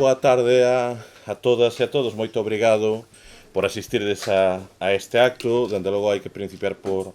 boa tarde a todas e a todos. Moito obrigado por asistirdes a este acto. Dende logo hai que principiar por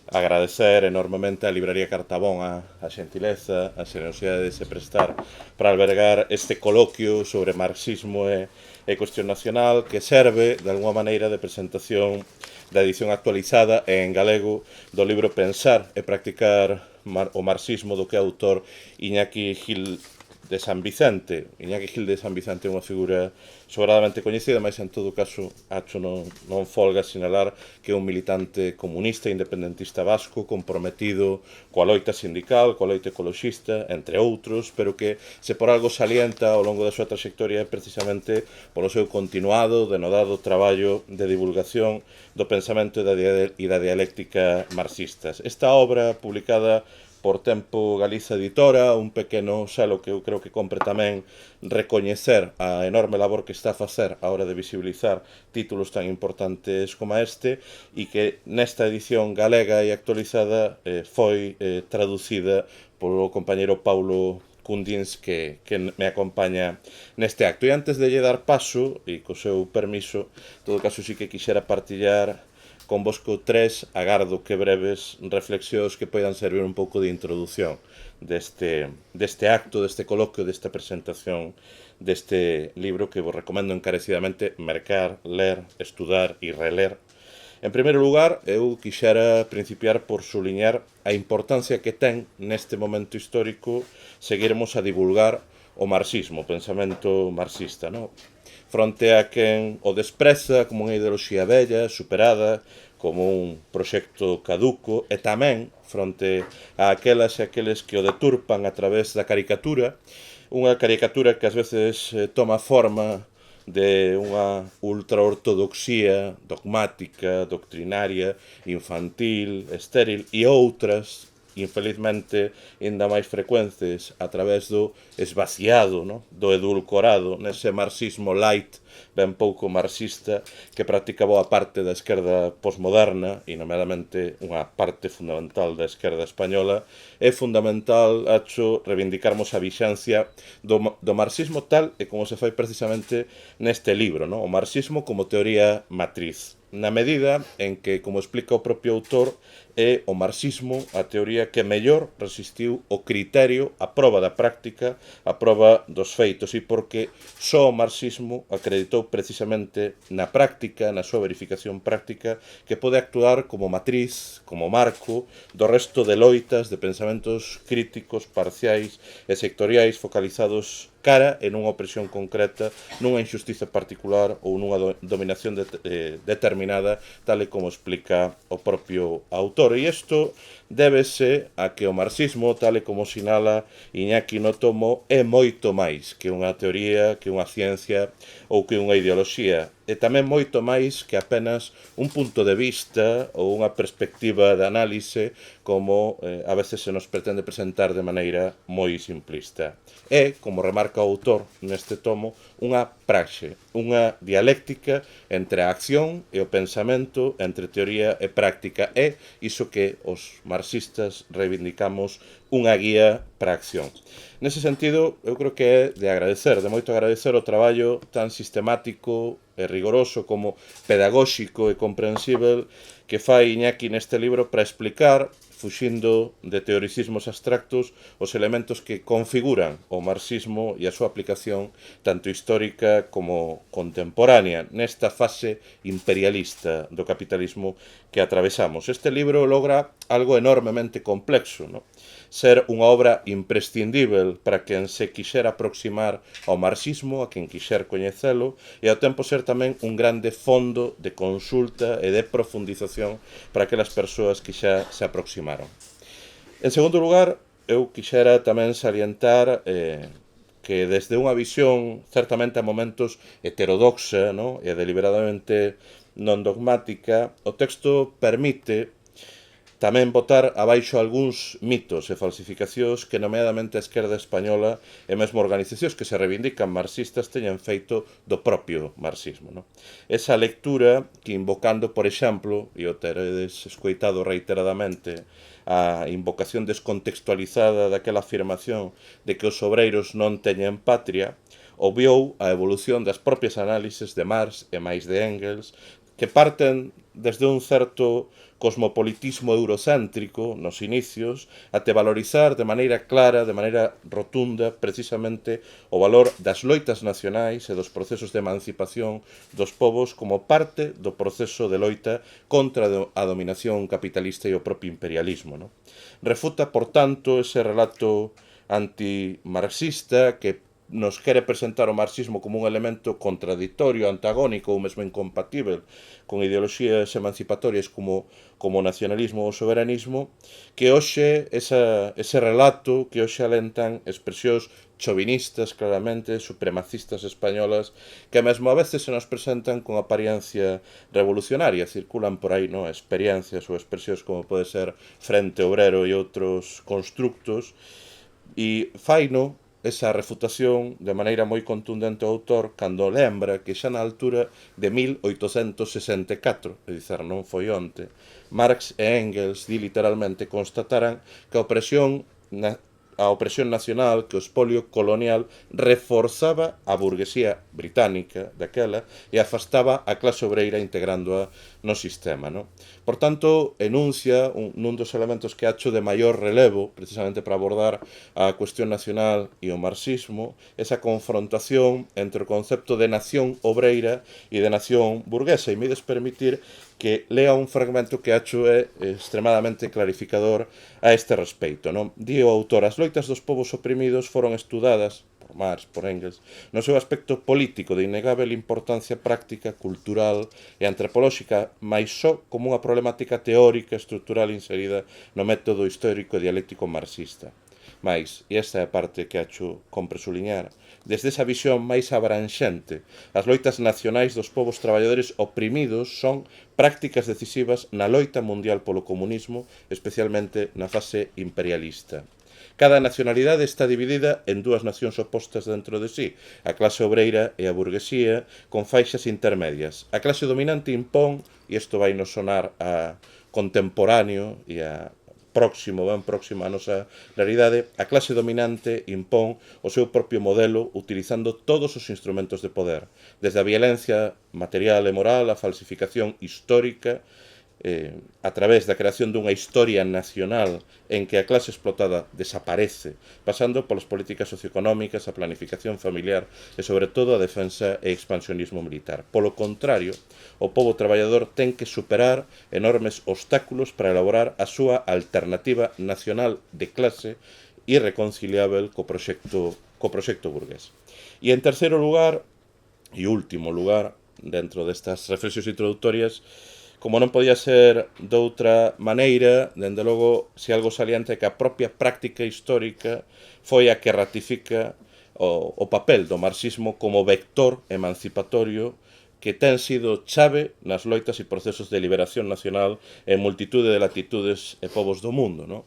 agradecer enormemente a Libraría Cartabón a xentileza, a xerosidade de se prestar para albergar este coloquio sobre marxismo e cuestión nacional que serve, de alguma maneira, de presentación da edición actualizada en galego do libro Pensar e Practicar o Marxismo do que é autor Iñaki Gil de San Vicente. Iñaki Gil de San Vicente é unha figura sobradamente coñecida, mas en todo caso acho non folga sinalar que é un militante comunista independentista vasco comprometido coa loita sindical, coa loita ecoloxista, entre outros, pero que se por algo salienta ao longo da súa trayectoria é precisamente polo seu continuado, denodado traballo de divulgación do pensamento e da dialéctica marxistas. Esta obra, publicada por Tempo Galiza Editora, un pequeno selo que eu creo que compre tamén recoñecer a enorme labor que está a facer a hora de visibilizar títulos tan importantes como este e que nesta edición galega e actualizada foi traducida polo compañeiro Paulo Cundins que me acompaña neste acto. E antes de lle dar paso, e co seu permiso, en todo caso sí que quixera partillar convosco tres agardo que breves reflexións que poidan servir un pouco de introdución deste acto, deste coloquio, desta presentación deste libro que vos recomendo encarecidamente mercar, ler, estudar e reler. En primeiro lugar, eu quixera principiar por suliñar a importancia que ten neste momento histórico seguirmos a divulgar o marxismo, o pensamento marxista, non? Fronte a quen o despreza como unha ideoloxía bella, superada, como un proxecto caduco, e tamén fronte a aquelas e aqueles que o deturpan a través da caricatura, unha caricatura que ás veces toma forma de unha ultraortodoxía dogmática, doctrinaria, infantil, estéril, e outras infelizmente ainda máis frecuentes a través do esvaciado, do edulcorado, nese marxismo light ben pouco marxista que practica boa parte da esquerda posmoderna e nomeadamente unha parte fundamental da esquerda española. É fundamental, acho, reivindicarmos a vixencia do marxismo tal e como se fai precisamente neste libro, o marxismo como teoría matriz, na medida en que, como explica o propio autor, é o marxismo a teoría que mellor resistiu o criterio, a proba da práctica, a proba dos feitos, e porque só o marxismo acreditou precisamente na práctica, na súa verificación práctica, que pode actuar como matriz, como marco do resto de loitas, de pensamentos críticos, parciais e sectoriais focalizados cara en unha opresión concreta, nunha injustiza particular ou nunha dominación determinada, tal e como explica o propio autor. E isto débese a que o marxismo, tal e como sinala Iñaki no tomo, é moito máis que unha teoría, que unha ciencia ou que unha ideoloxía. E tamén moito máis que apenas un punto de vista ou unha perspectiva de análise como a veces se nos pretende presentar de maneira moi simplista. É, como remarca o autor neste tomo, unha praxe, unha dialéctica entre a acción e o pensamento, entre teoría e práctica. É iso que os marxistas reivindicamos unha guía para a acción. Nese sentido, eu creo que é de agradecer, de moito agradecer o traballo tan sistemático e rigoroso como pedagóxico e comprensível que fai Iñaki neste libro para explicar, fuxindo de teoricismos abstractos, os elementos que configuran o marxismo e a súa aplicación tanto histórica como contemporánea nesta fase imperialista do capitalismo que atravesamos. Este libro logra algo enormemente complexo, ser unha obra imprescindível para quen se quixera aproximar ao marxismo, a quen quixer coñecelo, e ao tempo ser tamén un grande fondo de consulta e de profundización para aquelas persoas que xa se aproximaron. En segundo lugar, eu quixera tamén salientar que desde unha visión certamente a momentos heterodoxa e deliberadamente non dogmática, o texto permite tamén botar abaixo algúns mitos e falsificacións que nomeadamente a esquerda española e mesmo organizacións que se reivindican marxistas teñen feito do propio marxismo. Esa lectura que invocando, por exemplo, e o teredes escoitado reiteradamente, a invocación descontextualizada daquela afirmación de que os obreiros non teñen patria, obviou a evolución das propias análises de Marx e máis de Engels, que parten desde un certo cosmopolitismo eurocéntrico nos inicios até valorizar de maneira clara, de maneira rotunda, precisamente o valor das loitas nacionais e dos procesos de emancipación dos povos como parte do proceso de loita contra a dominación capitalista e o propio imperialismo. No? Refuta, por tanto, ese relato antimarxista que nos quere presentar o marxismo como un elemento contradictorio, antagónico ou mesmo incompatível con ideoloxías emancipatorias como o nacionalismo ou o soberanismo, que hoxe ese relato que hoxe alentan expresións chauvinistas, claramente, supremacistas españolas, que mesmo a veces se nos presentan con apariencia revolucionaria, circulan por aí, no, experiencias ou expresións como pode ser Frente Obrero e outros constructos, e faino esa refutación de maneira moi contundente ao autor cando lembra que xa na altura de 1864, é dizer, non foi onte, Marx e Engels literalmente constataran que a opresión nacional, que o espolio colonial reforzaba a burguesía británica daquela e afastaba a clase obreira integrándoa no sistema. No? Por tanto, enuncia nun dos elementos que acho de maior relevo, precisamente para abordar a cuestión nacional e o marxismo, esa confrontación entre o concepto de nación obreira e de nación burguesa. E me des permitir que lea un fragmento que acho é extremadamente clarificador a este respecto. Non? Di o autor, as loitas dos povos oprimidos foron estudadas por Marx, por Engels, no seu aspecto político de innegável importancia práctica, cultural e antropolóxica, mais só como unha problemática teórica estrutural inserida no método histórico e dialéctico marxista. Mais, e esta é a parte que acho compre suliñar, desde esa visión máis abranxente, as loitas nacionais dos povos traballadores oprimidos son prácticas decisivas na loita mundial polo comunismo, especialmente na fase imperialista. Cada nacionalidade está dividida en dúas nacións opostas dentro de sí, a clase obreira e a burguesía, con faixas intermedias. A clase dominante impón, e isto vai nos sonar a contemporáneo e a ben próximo á nosa realidade, a clase dominante impón o seu propio modelo utilizando todos os instrumentos de poder, desde a violencia material e moral, a falsificación histórica, a través da creación dunha historia nacional en que a clase explotada desaparece, pasando polas políticas socioeconómicas, a planificación familiar e, sobre todo, a defensa e expansionismo militar. Polo contrario, o pobo traballador ten que superar enormes obstáculos para elaborar a súa alternativa nacional de clase irreconciliável co proxecto burgués. E, en terceiro lugar, e último lugar, dentro destas reflexións introductorias, como non podía ser doutra maneira, dende logo, se algo saliente que a propia práctica histórica foi a que ratifica o papel do marxismo como vector emancipatorio que ten sido chave nas loitas e procesos de liberación nacional en multitude de latitudes e povos do mundo, non?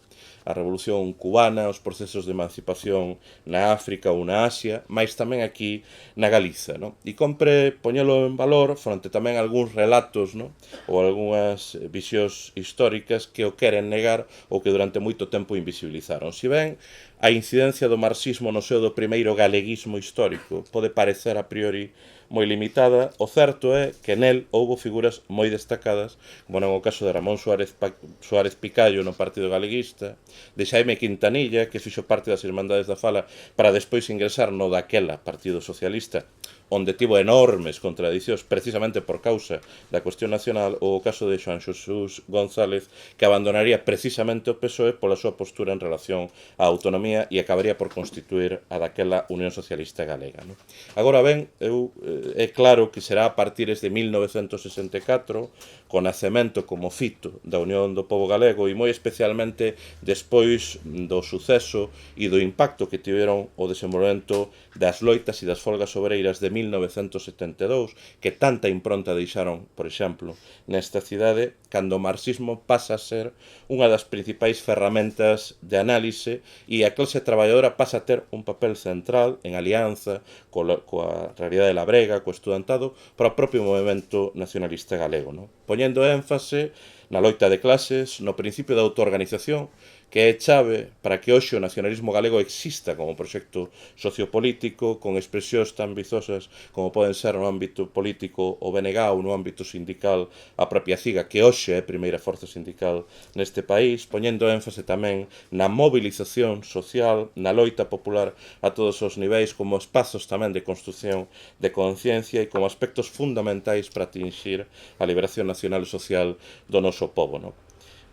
A Revolución Cubana, os procesos de emancipación na África ou na Asia, mais tamén aquí na Galiza. No? E compre poñelo en valor fronte tamén a algúns relatos, no? Ou algunhas visións históricas que o queren negar ou que durante moito tempo invisibilizaron. Si ben a incidencia do marxismo no seo do primeiro galeguismo histórico pode parecer a priori moi limitada, o certo é que nel houbo figuras moi destacadas, como non o caso de Ramón Suárez Picallo no Partido Galeguista, de Xaime Quintanilla, que fixo parte das Irmandades da Fala para despois ingresar no daquela Partido Socialista, onde tivo enormes contradicións precisamente por causa da cuestión nacional, ou o caso de Xoán Xosús González, que abandonaría precisamente o PSOE pola súa postura en relación á autonomía e acabaría por constituir a daquela Unión Socialista Galega. No? Agora ben, é claro que será a partir de 1964, co nacemento como fito da Unión do Pobo Galego e moi especialmente despois do suceso e do impacto que tiveron o desenvolvemento das loitas e das folgas obreiras de 1972, que tanta impronta deixaron, por exemplo, nesta cidade, cando o marxismo pasa a ser unha das principais ferramentas de análise e a clase traballadora pasa a ter un papel central en alianza coa realidade labrega, co estudantado, para o propio movimento nacionalista galego, non? Poñendo énfase na loita de clases, no principio da autoorganización, que é chave para que hoxe o nacionalismo galego exista como proxecto sociopolítico, con expresións tan vizosas como poden ser no ámbito político o BNG ou no ámbito sindical a propia CIGA, que hoxe é a primeira forza sindical neste país, poñendo énfase tamén na mobilización social, na loita popular a todos os niveis, como espazos tamén de construción de conciencia e como aspectos fundamentais para atingir a liberación nacional e social do noso pobo, non?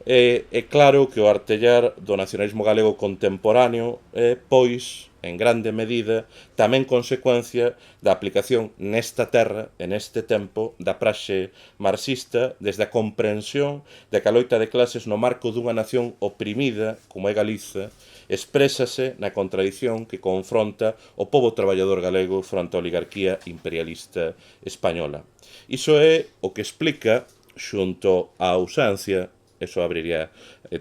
É claro que o artellar do nacionalismo galego contemporáneo é, pois, en grande medida, tamén consecuencia da aplicación nesta terra, en este tempo, da praxe marxista, desde a comprensión de que a loita de clases no marco dunha nación oprimida, como é Galiza, exprésase na contradición que confronta o pobo traballador galego fronte á oligarquía imperialista española. Iso é o que explica, xunto á ausencia, eso abriría,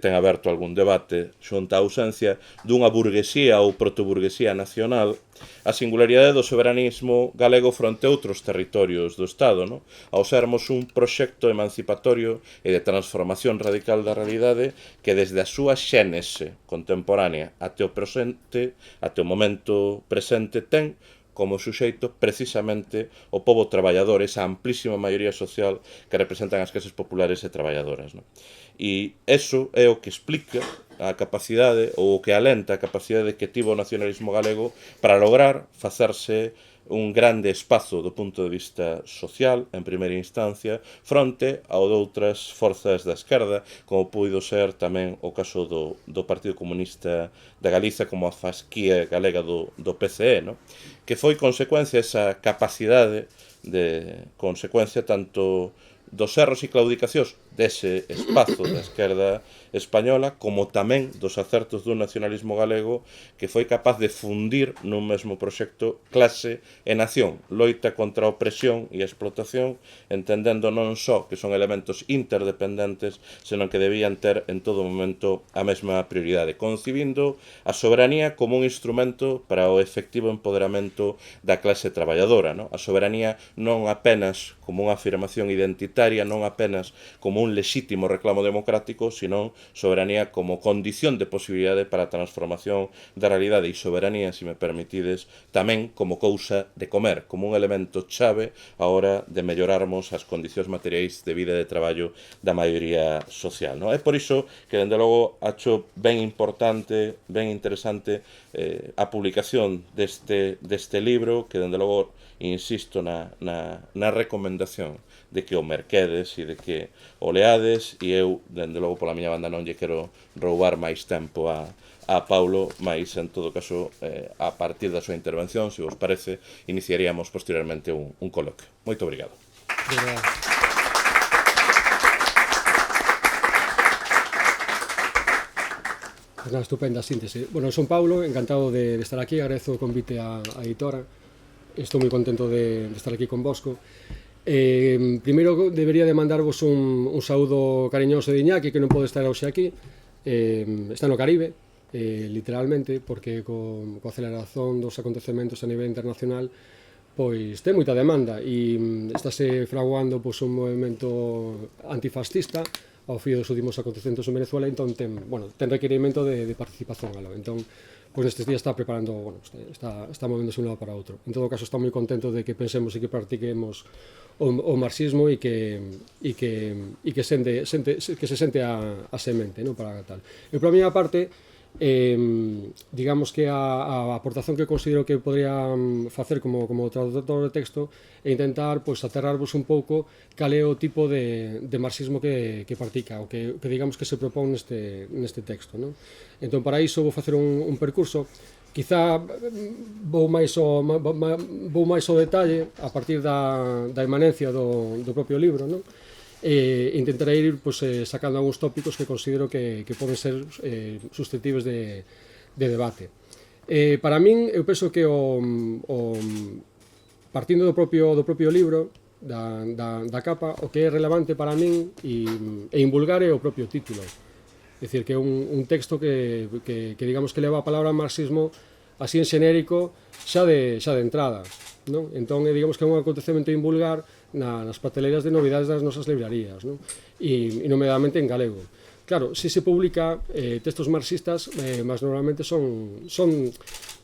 ten aberto algún debate, xunto á ausencia dunha burguesía ou protoburguesía nacional, a singularidade do soberanismo galego fronte a outros territorios do Estado, non? Ao sermos un proxecto emancipatorio e de transformación radical da realidade que desde a súa xénese contemporánea até o presente, até o momento presente, ten como suxeito precisamente o pobo traballador, esa amplísima maioría social que representan as clases populares e traballadoras, non? E eso é o que explica a capacidade ou o que alenta a capacidade que tivo o nacionalismo galego para lograr facerse un grande espazo do punto de vista social, en primeira instancia, fronte ao doutras forzas da esquerda, como puido ser tamén o caso do Partido Comunista de Galiza, como a fasquía galega do PCE, no? Que foi consecuencia esa capacidade de consecuencia tanto dos erros e claudicacións dese espazo da esquerda española, como tamén dos acertos dun nacionalismo galego que foi capaz de fundir nun mesmo proxecto clase e nación, loita contra a opresión e a explotación, entendendo non só que son elementos interdependentes, senón que debían ter en todo momento a mesma prioridade, concibindo a soberanía como un instrumento para o efectivo empoderamento da clase traballadora, non? A soberanía non apenas como unha afirmación identitaria, non apenas como un lexítimo reclamo democrático, senón soberanía como condición de posibilidade para a transformación da realidade, e soberanía, se me permitides, tamén como cousa de comer, como un elemento chave a hora de mellorarmos as condicións materiais de vida e de traballo da maioría social, non? É por iso que, dende logo, acho ben importante, ben interesante a publicación deste libro, que, dende logo, insisto na recomendación de que o merquedes e de que o leades, e eu, dende logo, pola miña banda non lle quero roubar máis tempo a Paulo, mas, en todo caso, a partir da súa intervención, se vos parece, iniciaríamos posteriormente un coloquio. Moito obrigado. Una estupenda síntese. Bueno, son Paulo, encantado de estar aquí, agradezo o convite a editora. Estou moi contento de estar aquí con vosco. Primeiro debería de mandarvos un saúdo cariñoso de Iñaki, que non pode estar hoxe aquí. Está no Caribe, literalmente, porque coa aceleración dos acontecementos a nivel internacional pois ten moita demanda e estáse fraguando un movimento antifascista ao fío dos últimos acontecementos en Venezuela, entón ten requerimento de participación aló. Entón, pois nestes días está preparando, está movéndose un lado para outro. En todo caso, está moi contento de que pensemos e que practiquemos o marxismo e que se sente a semente, non, para tal. E por a miña parte, digamos que a aportación que considero que podría facer como traductor de texto é intentar aterrarvos un pouco cal é o tipo de marxismo que practica, o que digamos que se propón neste texto, non? Entón, para iso vou facer un percurso. Quizá vou máis ao detalle a partir da imanencia do propio libro, non? Intentarei ir sacando algúns tópicos que considero que poden ser susceptibles de debate. Para min, eu penso que partindo do propio libro, da capa, o que é relevante para min e invulgar é o propio título. É dicir, que é un texto que digamos que leva a palabra marxismo así en xenérico xa de entrada, non? Entón, digamos que é un acontecemento invulgar nas prateleiras de novidades das nosas librarías, non? E nomeadamente en galego. claro, si se publica textos marxistas, mas normalmente son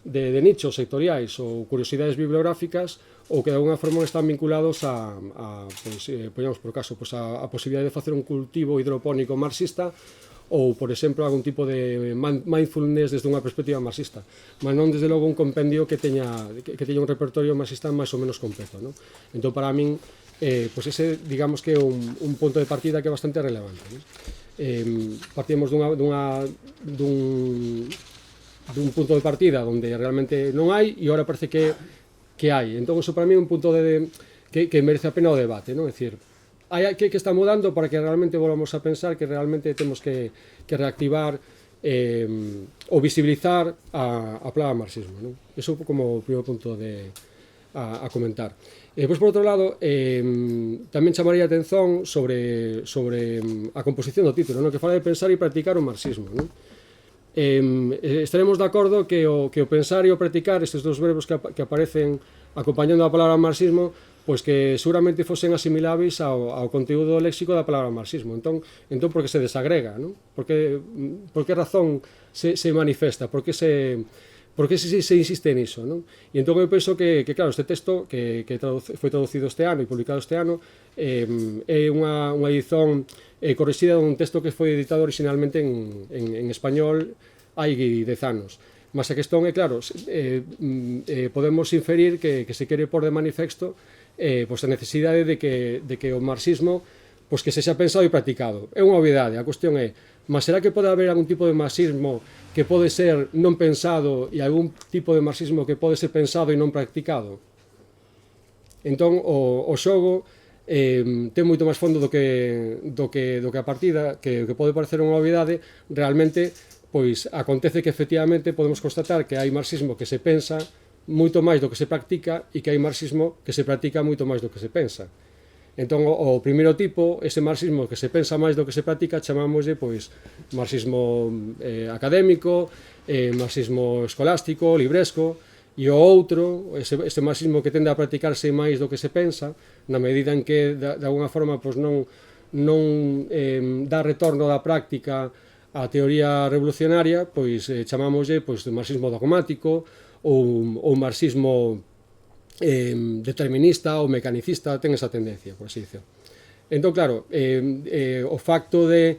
de nichos sectoriais ou curiosidades bibliográficas ou que de alguna forma están vinculados pois, poñamos por caso, pois a posibilidade de facer un cultivo hidropónico marxista ou, por exemplo, algún tipo de mindfulness desde unha perspectiva marxista, mas non desde logo un compendio que teña un repertorio marxista máis ou menos completo, non? Entón, para min, pois ese, digamos que é un punto de partida que é bastante relevante, non? Partimos dun punto de partida onde realmente non hai e agora parece que hai. Entón, eso para mí é un punto que merece a pena o debate, non? É dicir, que está mudando para que realmente volvamos a pensar que realmente temos que reactivar ou visibilizar a palabra marxismo, non? Eso como o primeiro punto a comentar. E depois, por outro lado, tamén chamaría a atención sobre a composición do título, non? Que fala de pensar e practicar o marxismo, non? Estaremos de acordo que o pensar e o practicar, estes dos verbos que aparecen acompañando a palabra marxismo, pois que seguramente fosen asimiláveis ao conteúdo léxico da palabra marxismo. Entón por que se desagrega, non? Por que razón se manifesta? Por que se insiste niso, non? E entón eu penso que claro, este texto que foi traducido este ano e publicado este ano é unha edición corrixida dun texto que foi editado originalmente en español hai 10 anos. Mas a questón é, claro, podemos inferir que se quere pôr de manifesto pois a necesidade de que o marxismo pois que sexa pensado e practicado. É unha obviedade, a cuestión é, mas será que pode haber algún tipo de marxismo que pode ser non pensado e algún tipo de marxismo que pode ser pensado e non practicado? Entón, o xogo ten moito máis fondo do que a partida, que pode parecer unha obviedade, realmente pois acontece que efectivamente podemos constatar que hai marxismo que se pensa moito máis do que se practica e que hai marxismo que se practica moito máis do que se pensa. Entón, o primeiro tipo, ese marxismo que se pensa máis do que se practica, chamámoslle pois marxismo académico, marxismo escolástico, libresco, e o outro, ese marxismo que tende a practicarse máis do que se pensa, na medida en que, de alguna forma, pois non dá retorno da práctica á teoría revolucionaria, pois chamámoslle pois marxismo dogmático, ou marxismo determinista ou mecanicista, ten esa tendencia, por así dicir. Entón, claro, o facto de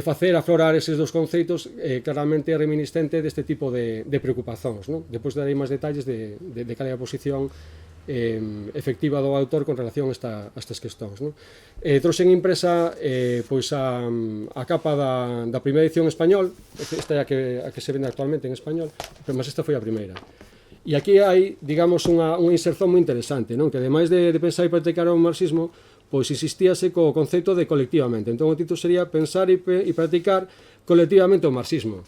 facer aflorar eses dos conceitos claramente é reminiscente deste tipo de preocupacións, non? Depois darei máis detalles de cal é a posición efectiva do autor con relación a estas questões, non? Trouxen impresa pois a capa da primeira edición en español, esta é a que se vende actualmente en español, mas esta foi a primeira. E aquí hai, digamos, unha inserción moi interesante, non? Que ademais de pensar e practicar o marxismo, pois insistíase co concepto de colectivamente. Entón o título sería pensar e practicar colectivamente o marxismo.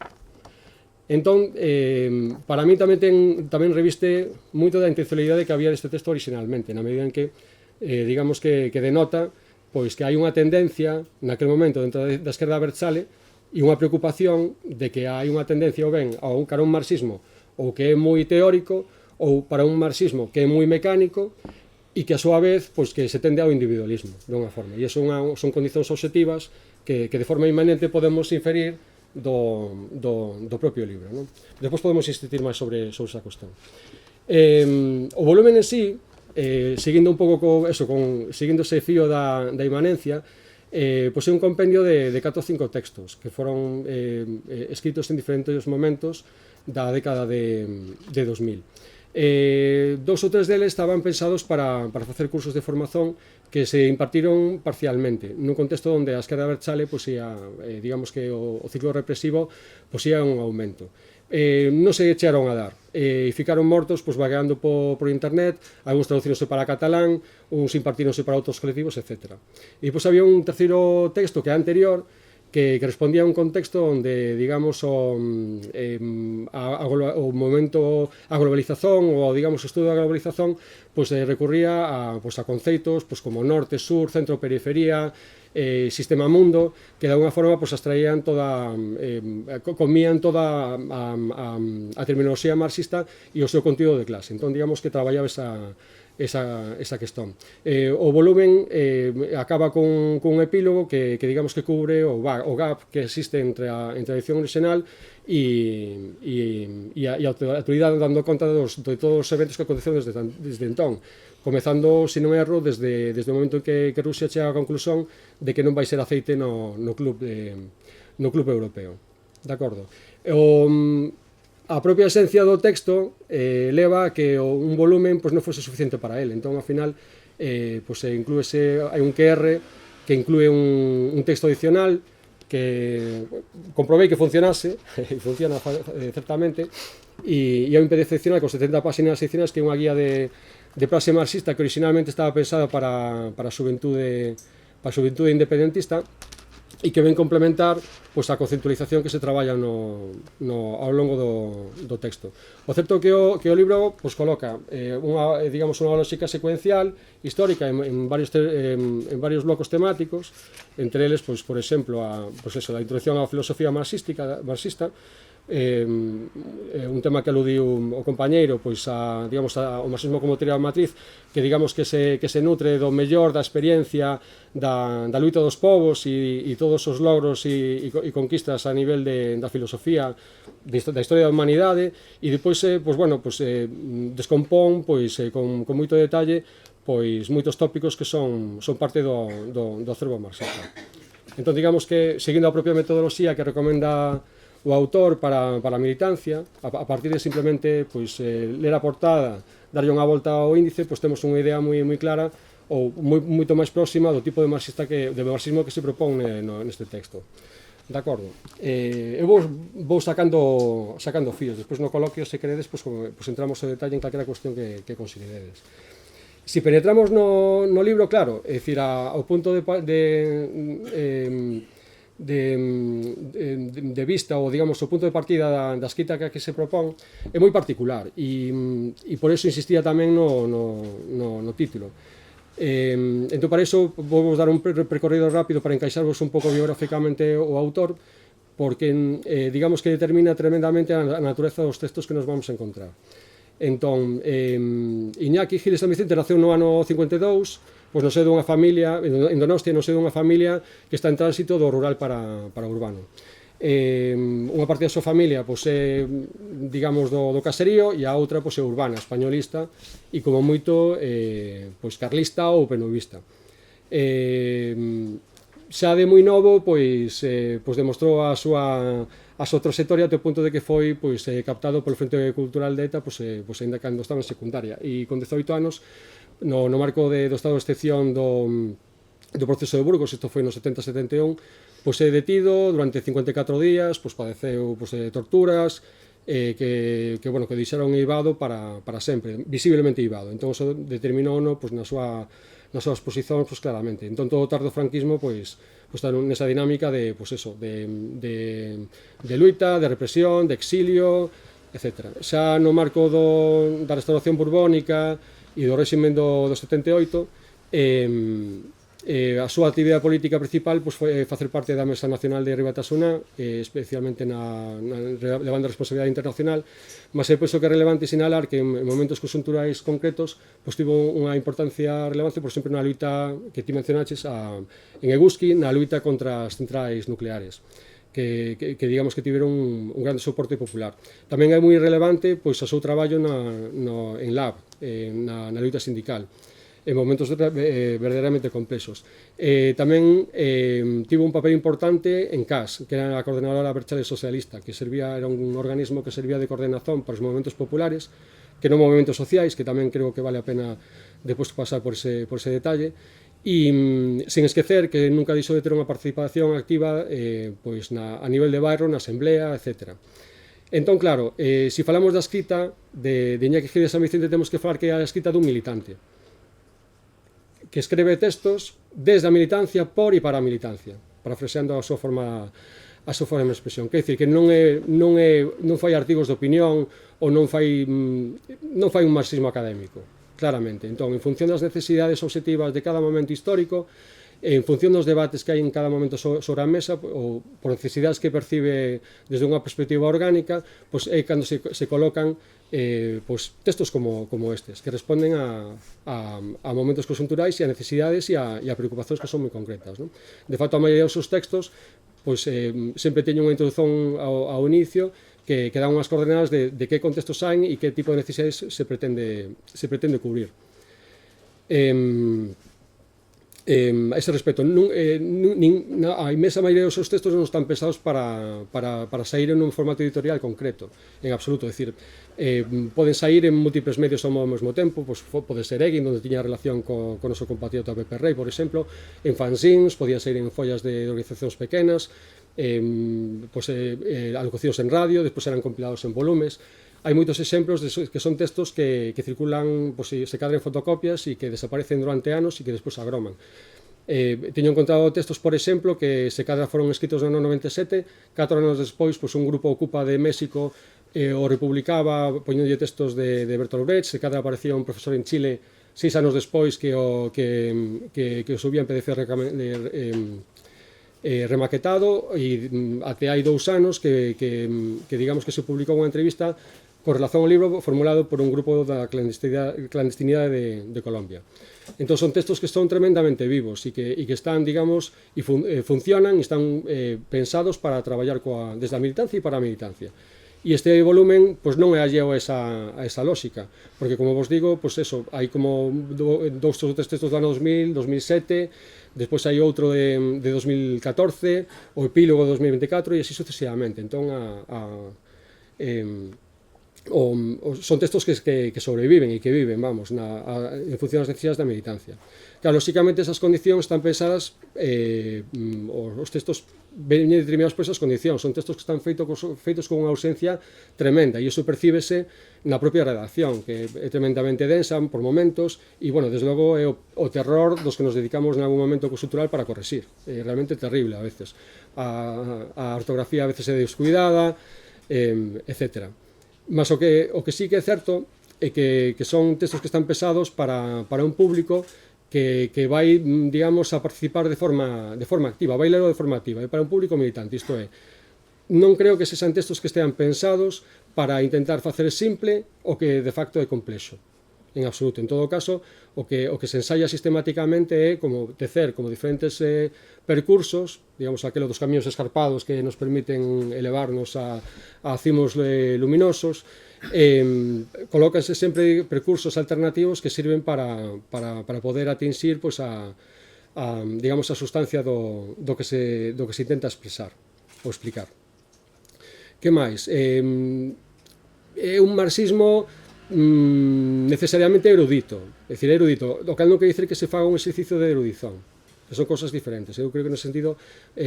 Entón, para mí tamén reviste moito da intencionalidade que había deste texto originalmente, na medida en que, digamos que denota pois que hai unha tendencia naquele momento dentro da esquerda abertzale e unha preocupación de que hai unha tendencia ou ben cara a un marxismo ou que é moi teórico ou para un marxismo que é moi mecánico e que a súa vez pois que se tende ao individualismo de unha forma, e iso son condicións obxectivas que de forma inmanente podemos inferir do propio libro, non? Depois podemos insistir máis sobre esa cuestión. O volumen en sí, seguindo un pouco seguindo ese fío da inmanencia, pois é un compendio de 4 ou 5 textos que foron escritos en diferentes momentos da década de 2000. 2 ou 3 deles estaban pensados para facer cursos de formación que se impartiron parcialmente, nun contexto onde a esquerda abertzale, pois, digamos que o ciclo represivo pois, ia un aumento. Non se echaron a dar e ficaron mortos pois, vagueando por internet, algúns traducíronse para catalán, uns impartíronse para outros colectivos, etc. E pois había un terceiro texto que é anterior, que respondía a un contexto onde, digamos, o momento, a globalización, ou, digamos, o estudo da globalización, pois recurría a conceitos como norte, sur, centro, periferia, sistema mundo, que de alguna forma abstraían toda, comían toda a terminoloxía marxista e o seu contido de clase. Entón, digamos que traballaba esa questón. O volumen acaba con un epílogo que digamos que cubre o gap que existe entre a edición original e a actualidade, dando conta de todos os eventos que aconteceron desde entón, comezando, se non erro, desde o momento en que Rusia chega á conclusión de que non vai ser aceite no club europeo. De acordo? A propia esencia do texto leva a que un volumen non fose suficiente para ele. Entón, ao final, hai un QR que inclúe un texto adicional que comprobei que funcionase, e funciona certamente, e é un PDF adicional con 70 páxinas adicionais que é unha guía de praxe marxista que originalmente estaba pensada para a xuventude independentista e que ven complementar a conceptualización que se traballa ao longo do texto. O certo que o libro coloca unha lógica secuencial histórica en varios blocos temáticos, entre eles, por exemplo, a introducción á filosofía marxista, un tema que aludiu o compañeiro ao marxismo como teoría matriz, que se nutre do mellor da experiencia da luita dos povos e todos os logros e conquistas a nivel da filosofía da historia da humanidade, e depois descompón con moito detalle moitos tópicos que son parte do acervo marxista. Entón, digamos que, seguindo a propia metodoloxía que recomenda o autor para a militancia, a partir de simplemente ler a portada, darlle unha volta ao índice, temos unha idea moi clara ou moito máis próxima do tipo de marxismo que se propón neste texto. De acordo? Eu vou sacando fíos, despois no coloquio, se queredes, entramos en detalle en calquera cuestión que consideredes. Si penetramos no libro, claro, é dicir, ao punto de vista, ou digamos o punto de partida da escrita que se propón é moi particular, e por eso insistía tamén no título. Entón, para iso vou dar un percorrido rápido para encaixarvos un pouco biográficamente o autor, porque digamos que determina tremendamente a natureza dos textos que nos vamos a encontrar. Entón, Iñaki Gil de San Vicente naceu no ano 52, no seo dunha familia, en Donostia, no seo dunha familia que está en tránsito do rural para o urbano. Unha parte da súa familia é, digamos, do caserío, e a outra é urbana, españolista, e como moito carlista ou penovista. Xa de moi novo, demostrou a súa trayectoria até o punto de que foi captado polo Frente Cultural de ETA ainda cando estaba en secundaria, e con 18 anos, no marco do estado de excepción do proceso de Burgos, isto foi no 70-71, é detido durante 54 días, padeceu torturas, que deixaron eivado para sempre, visiblemente eivado. Entón, iso determinou nas súas posicións claramente. Entón, todo o tardofranquismo está nesa dinámica de luita, de represión, de exilio, etc. Xa no marco da restauración borbónica e do réximen do 78, a súa actividade política principal foi facer parte da Mesa Nacional de Ribatasuna, especialmente levando a responsabilidade internacional, mas penso que é relevante sinalar que en momentos conxunturais concretos tivo unha importancia relevante, por exemplo, na luita que ti mencionaches en Eguski, na luita contra as centrais nucleares, que digamos que tiveron un grande soporte popular. Tamén é moi relevante o seu traballo en LAB, na luita sindical, en momentos verdadeiramente complexos. Tamén tivo un papel importante en CAS, que era a Coordinadora Berchale Socialista, que era un organismo que servía de coordenación para os movimentos populares, que non movimentos sociais, que tamén creo que vale a pena depois pasar por ese detalle, e sen esquecer que nunca deixou de ter unha participación activa a nivel de bairro, na asamblea, etc. Entón, claro, se falamos da escrita de Iñaki Gil de San Vicente, temos que falar que é a escrita dun militante, que escreve textos desde a militancia, por e para a militancia, parafraseando a súa forma de expresión. Quer dizer, que non fai artigos de opinión ou non fai un marxismo académico, claramente. Entón, en función das necesidades obxectivas de cada momento histórico, en función dos debates que hai en cada momento sobre a mesa, ou por necesidades que percibe desde unha perspectiva orgánica, pois é cando se colocan pois, textos como estes, que responden a momentos conjunturais e a necesidades e a preocupacións que son moi concretas, non? De facto, a maioría dos seus textos pois, sempre teñen unha introdución ao inicio que dá unhas coordenadas de que contextos hai e que tipo de necesidades se pretende cubrir. A ese respecto, a inmensa maioría dos seus textos non están pensados para sair en un formato editorial concreto, en absoluto, é dicir, poden sair en múltiples medios ao mesmo tempo, pois pode ser Egging, onde tiña relación co noso compatriota Pepe Rey, por exemplo, en fanzines, podía sair en follas de organizacións pequenas, alocucións en radio, despois eran compilados en volumes. Hai moitos exemplos que son textos que circulan, pois, se cadran fotocopias e que desaparecen durante anos e que despois agroman. Teño encontrado textos, por exemplo, que se cadra foron escritos no ano 97, 4 anos despois, pois, un grupo ocupa de México o republicaba poñendo textos de Bertolt Brecht, se cadra aparecía un profesor en Chile 6 anos despois que o subía en PDF remaquetado, e até hai 2 anos que digamos que se publicou unha entrevista con relación ao libro formulado por un grupo da clandestinidade de Colombia. Entón son textos que son tremendamente vivos e que están, digamos, e funcionan e están pensados para traballar desde a militancia e para a militancia. E este volumen pois, non é alleo a esa lógica, porque, como vos digo, pois eso, hai como 2 ou 3 textos do ano 2000, 2007, despois hai outro de 2014, o epílogo de 2024 e así sucesivamente. Entón, son textos que sobreviven e que viven, vamos, en función das necesidades da militancia. Claro, lógicamente, esas condicións están pensadas, os textos veñen determinados por esas condicións, son textos que están feitos con unha ausencia tremenda, e iso percíbese na propia redacción, que é tremendamente densa por momentos, e, bueno, desde logo é o terror dos que nos dedicamos en algún momento consultural para corregir. É realmente terrible a veces. A ortografía a veces é descuidada, etc. Mas o que sí que é certo é que son textos que están pensados para un público que vai, digamos, a participar de forma activa, vai lerlo de forma activa, é para un público militante, isto é, non creo que sexan textos que estean pensados para intentar facer simple o que de facto é complexo, en absoluto. En todo caso, o que se ensaya sistemáticamente é como tecer como diferentes percursos, digamos, aquelo dos camiños escarpados que nos permiten elevarnos a cimos luminosos. Colócanse sempre percursos alternativos que sirven para poder atinxir, pois, digamos, a sustancia do que se intenta expresar ou explicar. Que máis? É un marxismo necesariamente erudito, é dicir, erudito, o cal non quer dicir que se faga un exercicio de erudición, que son cosas diferentes. Eu creo que nese sentido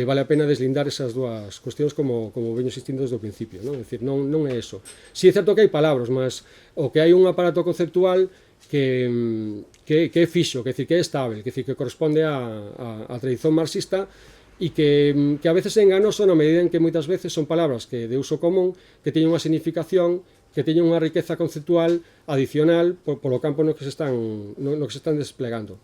vale a pena deslindar esas dúas cuestións como veño insistindo desde o principio, non? É dicir, non é eso. Si é certo que hai palabras, mas o que hai un aparato conceptual que é fixo, que é estable, que corresponde á tradición marxista, e que a veces é enganoso na medida en que moitas veces son palabras que de uso común, que teñen unha significación, que teñen unha riqueza conceptual adicional polo campo no que se están desplegando.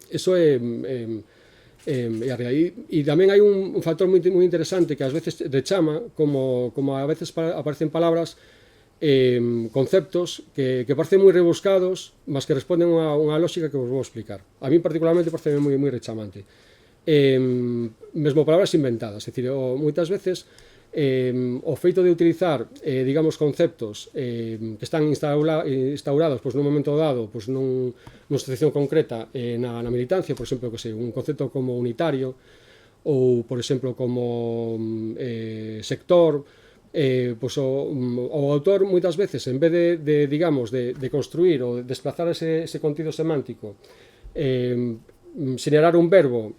Eso é a realidade. E tamén hai un factor moi interesante que ás veces rechama, como a veces aparecen palabras, conceptos que parecen moi rebuscados, mas que responden a unha lógica que vos vou explicar. A mí particularmente parece moi rechamante. Mesmo palabras inventadas, é dicir, moitas veces o feito de utilizar, digamos, conceptos que están instaurados pois, nun momento dado, pois, nunha situación concreta na militancia, por exemplo, que sei, un concepto como unitario, ou, por exemplo, como sector, pois, o autor, moitas veces, en vez digamos, de construir ou desplazar ese contido semántico, xenerar un verbo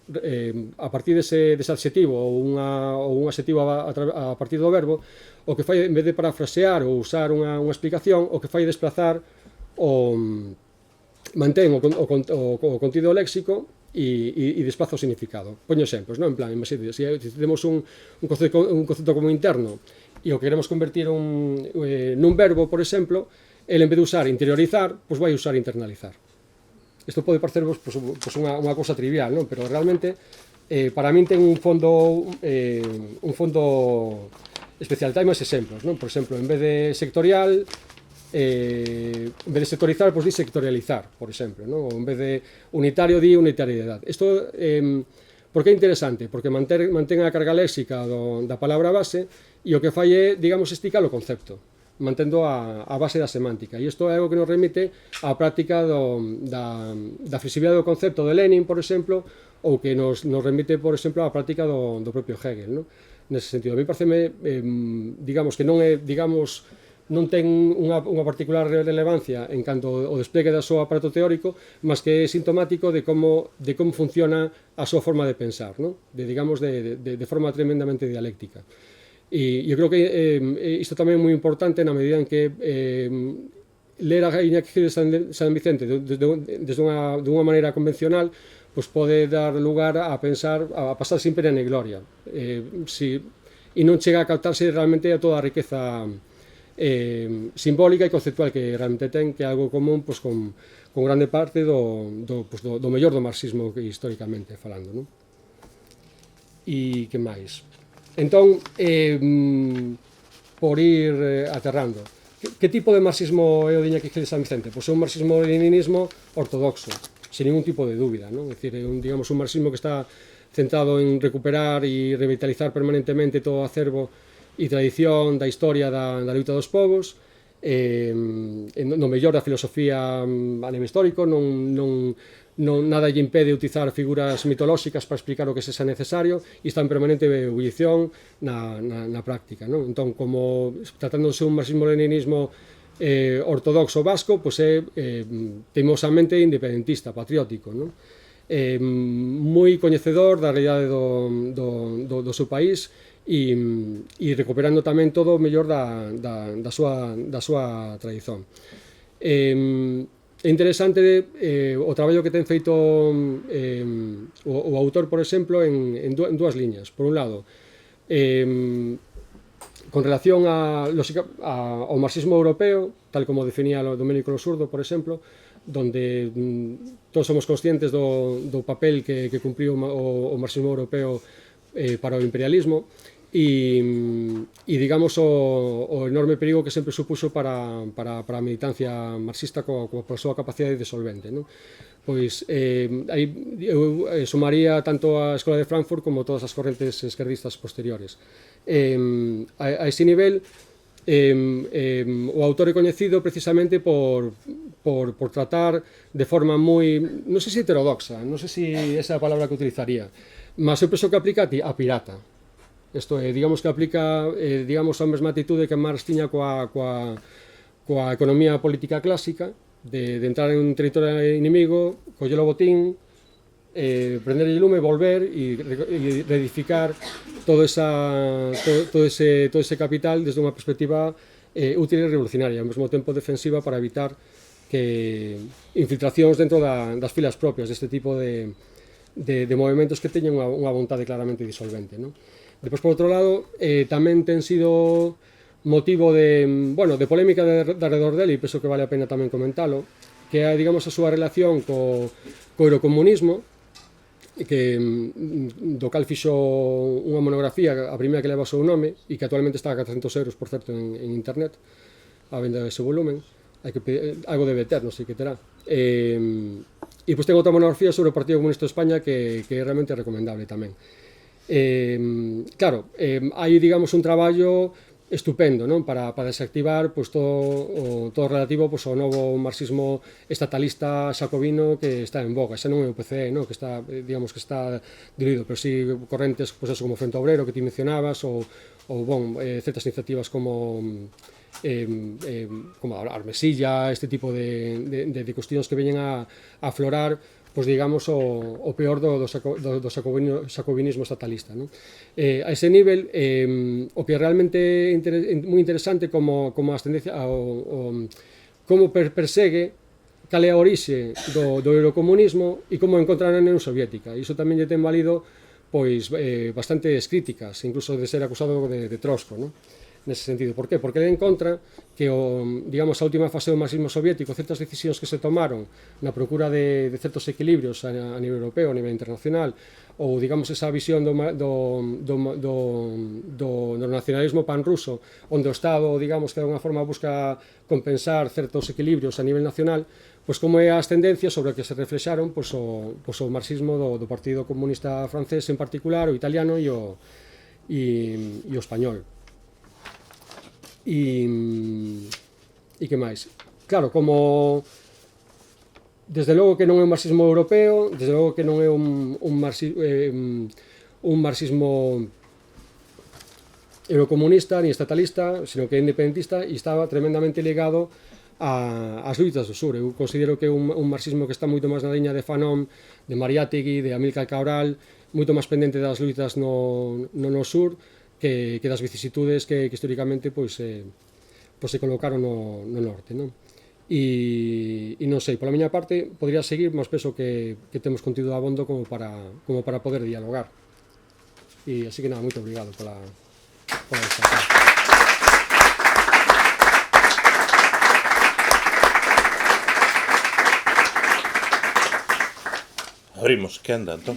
a partir dese adxetivo ou un adxetivo a partir do verbo, o que fai, en vez de parafrasear ou usar unha explicación, o que fai desplazar mantén o contido léxico e desplaza o significado. Poño exemplos, non? En plan, se temos un concepto como interno e o queremos convertir nun verbo, por exemplo, ele, en vez de usar interiorizar, pois vai usar internalizar. Isto pode parecervos unha cousa trivial, non? Pero realmente para min ten un fondo especial. Hai máis exemplos, non? Por exemplo, en vez de sectorial, en vez de sectorizar, pois di sectorializar, por exemplo, non? Ou en vez de unitario, di unitariedade. Isto, por que é interesante? Porque mantén a carga léxica da palabra base e o que fai é, digamos, esticar o concepto, mantendo a base da semántica. E isto é algo que nos remite á práctica da flexibilidade do concepto de Lenin, por exemplo, ou que nos remite, por exemplo, á práctica do propio Hegel, non? Nese sentido, a mí pareceme, digamos, que non é, digamos, non ten unha particular relevancia en canto ao despliegue do seu aparato teórico, mas que é sintomático de como funciona a súa forma de pensar, non? Digamos, de forma tremendamente dialéctica. E eu creo que isto tamén é moi importante na medida en que ler a Iñaki Gil de San Vicente desde unha maneira convencional pois pode dar lugar a pensar, a pasar sin pena ni gloria, e non chega a captarse realmente a toda a riqueza simbólica e conceptual que realmente ten, que é algo común pois, con grande parte do mellor do marxismo históricamente falando, non? E que máis? Entón, por ir aterrando, que tipo de marxismo é o de Iñaki Gil de San Vicente? Pois é un marxismo-leninismo ortodoxo, sin ningún tipo de dúbida, non? É dicir, é un marxismo que está centrado en recuperar e revitalizar permanentemente todo o acervo e tradición da historia da luta dos povos, no mellor da filosofía a nivel histórico, nada lle impede utilizar figuras mitolóxicas para explicar o que sexa necesario, e está en permanente ebullición na práctica, non? Entón, como tratándose un marxismo-leninismo ortodoxo vasco, pois é teimosamente independentista, patriótico, non? Moi coñecedor da realidade do seu país e recuperando tamén todo o mellor da súa tradición. É interesante o traballo que ten feito o autor, por exemplo, en dúas liñas. Por un lado, con relación ao marxismo europeo, tal como definía Domenico Losurdo, por exemplo, donde todos somos conscientes do papel que cumpriu o marxismo europeo para o imperialismo e digamos o enorme perigo que sempre supuxo para a militancia marxista coa súa capacidade disolvente, non? Pois aí eu sumaría tanto a Escola de Frankfurt como todas as correntes esquerdistas posteriores. A ese nivel, o autor é coñecido precisamente por tratar de forma moi, non sei se heterodoxa, non sei se esa é a palabra que utilizaría, mas eu penso que aplica a pirata. Isto é, digamos que aplica digamos a mesma atitude que Marx tiña coa economía política clásica, de entrar en un territorio inimigo, coller o botín, prender el lume, volver e reedificar todo ese capital desde unha perspectiva útil e revolucionaria, ao mesmo tempo defensiva, para evitar que infiltracións dentro das filas propias deste tipo de movimentos que teñen unha vontade claramente disolvente, non? Depois, por outro lado, tamén ten sido motivo de polémica de arredor dele, e penso que vale a pena tamén comentalo, que é, digamos, a súa relación co eurocomunismo, do cal fixo unha monografía, a primeira que leva o seu nome, e que actualmente está a 400 euros, por certo, en internet, a venda dese volumen. Algo debe ter, non sei que terá. E pois ten outra monografía sobre o Partido Comunista de España que é realmente recomendable tamén. Claro, hai, digamos, un traballo estupendo, non? Para desactivar pois, todo relativo pois, ao novo marxismo estatalista xacobino que está en boga. Xa non é o PCE, non? Que está, digamos, que está diluído, pero si correntes pois, eso, como Frente Obrero que ti mencionabas, ou certas iniciativas como a Armesilla, este tipo de cuestións que veñen a aflorar, pois digamos o peor do xacobinismo estatalista, non? A ese nivel, o que realmente é moi interesante como as tendencias, como persegue cal é a orixe do eurocomunismo e como encontrar a Unión Soviética. Iso tamén lle ten valido pois bastantes críticas, incluso de ser acusado de trosco, non? nese sentido. Por qué? Porque ele encontra que digamos, a última fase do marxismo soviético, certas decisións que se tomaron na procura de certos equilibrios a nivel europeo, a nivel internacional, ou digamos esa visión do nacionalismo panruso, onde o Estado, digamos, que de alguna forma busca compensar certos equilibrios a nivel nacional, pois como é as tendencias sobre as que se reflexaron pois o marxismo do Partido Comunista francés en particular, o italiano e o español. E que máis? Claro, como desde logo que non é un marxismo europeo, desde logo que non é un marxismo eurocomunista ni estatalista, sino que é independentista e estaba tremendamente ligado ás luitas do sur. Eu considero que é un marxismo que está moito máis na liña de Fanon, de Mariátegui, de Amílcar Cabral, moito máis pendente das luitas no sur que das vicisitudes que históricamente pois se colocaron no norte, non? E non sei, pola miña parte podría seguir, mas penso que temos contido abondo como para poder dialogar. E así que nada, moito obrigado pola esta parte. Abrimos, que anda, entón?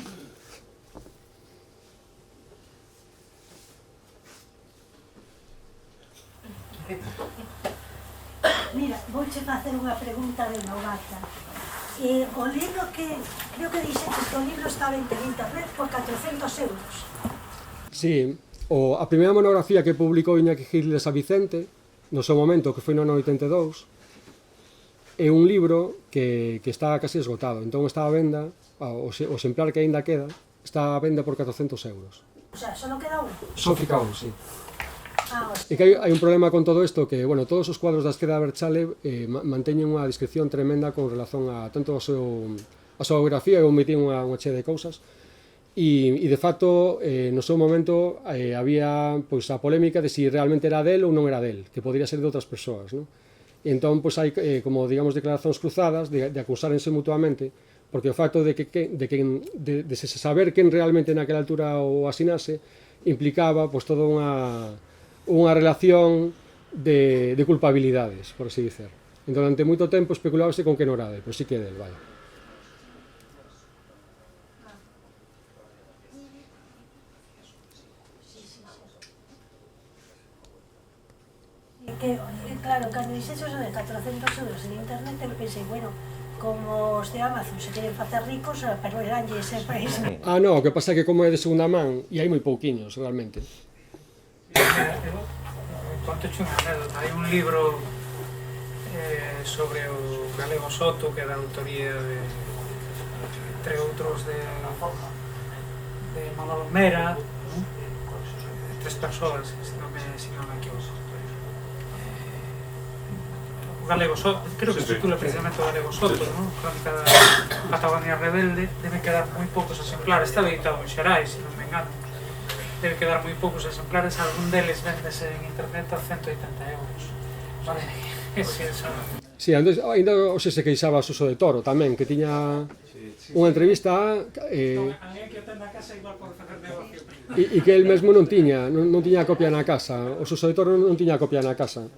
Mira, vouche facer unha pregunta de novata. O libro que, creo que dixetes que o libro estaba en internet por 400 euros. Sí, a primeira monografía que publicou Iñaki Gil de San Vicente, no seu momento, que foi no ano 82, é un libro que está casi esgotado. Entón está a venda, o exemplar que aínda queda, está a venda por 400 euros. O sea, só non queda un? Só fica un, sí. O E que hai un problema con todo isto, que, bueno, todos os cuadros da Esquerda Berchale manteñen unha descripción tremenda con relación a tanto a súa biografía, e omitín unha chea de cousas, e de facto, no seu momento, había pois a polémica de si realmente era del ou non era del, que podría ser de outras persoas, non? E entón, pois hai, como, digamos, declaracións cruzadas de acusárense mutuamente, porque o facto de se saber quen realmente naquela altura o asinase implicaba, pois, toda unha relación de culpabilidades, por así dicer. Entón, durante moito tempo especulábase con que non era del, pois sí que é del, vale. Claro, cando dixes eso de 400 euros en internet, eu pensei, bueno, como os de Amazon se queren facer ricos, pero eranlle ese preço. Non, o que pasa é que como é de segunda man, e hai moi pouquiños, realmente. Contoche unha anécdota, hai un libro sobre o galego Soto, que é da autoría de, entre outros, de Manolo Mera, tres persoas, se non me equivoco. O galego Soto, creo que se titula precisamente o galego Soto, non? Crónica da Patagonia Rebelde, debe quedar moi poucos exemplares, está editado en Xerais, se non me engano. Debe quedar moi poucos exemplares, algún deles véndese en internet a 180 euros. Vale, ese é o... Sí, ainda hoxe se queixaba Suso de Toro tamén, que tiña unha entrevista e que el mesmo non tiña copia na casa. O Suso de Toro non tiña copia na casa.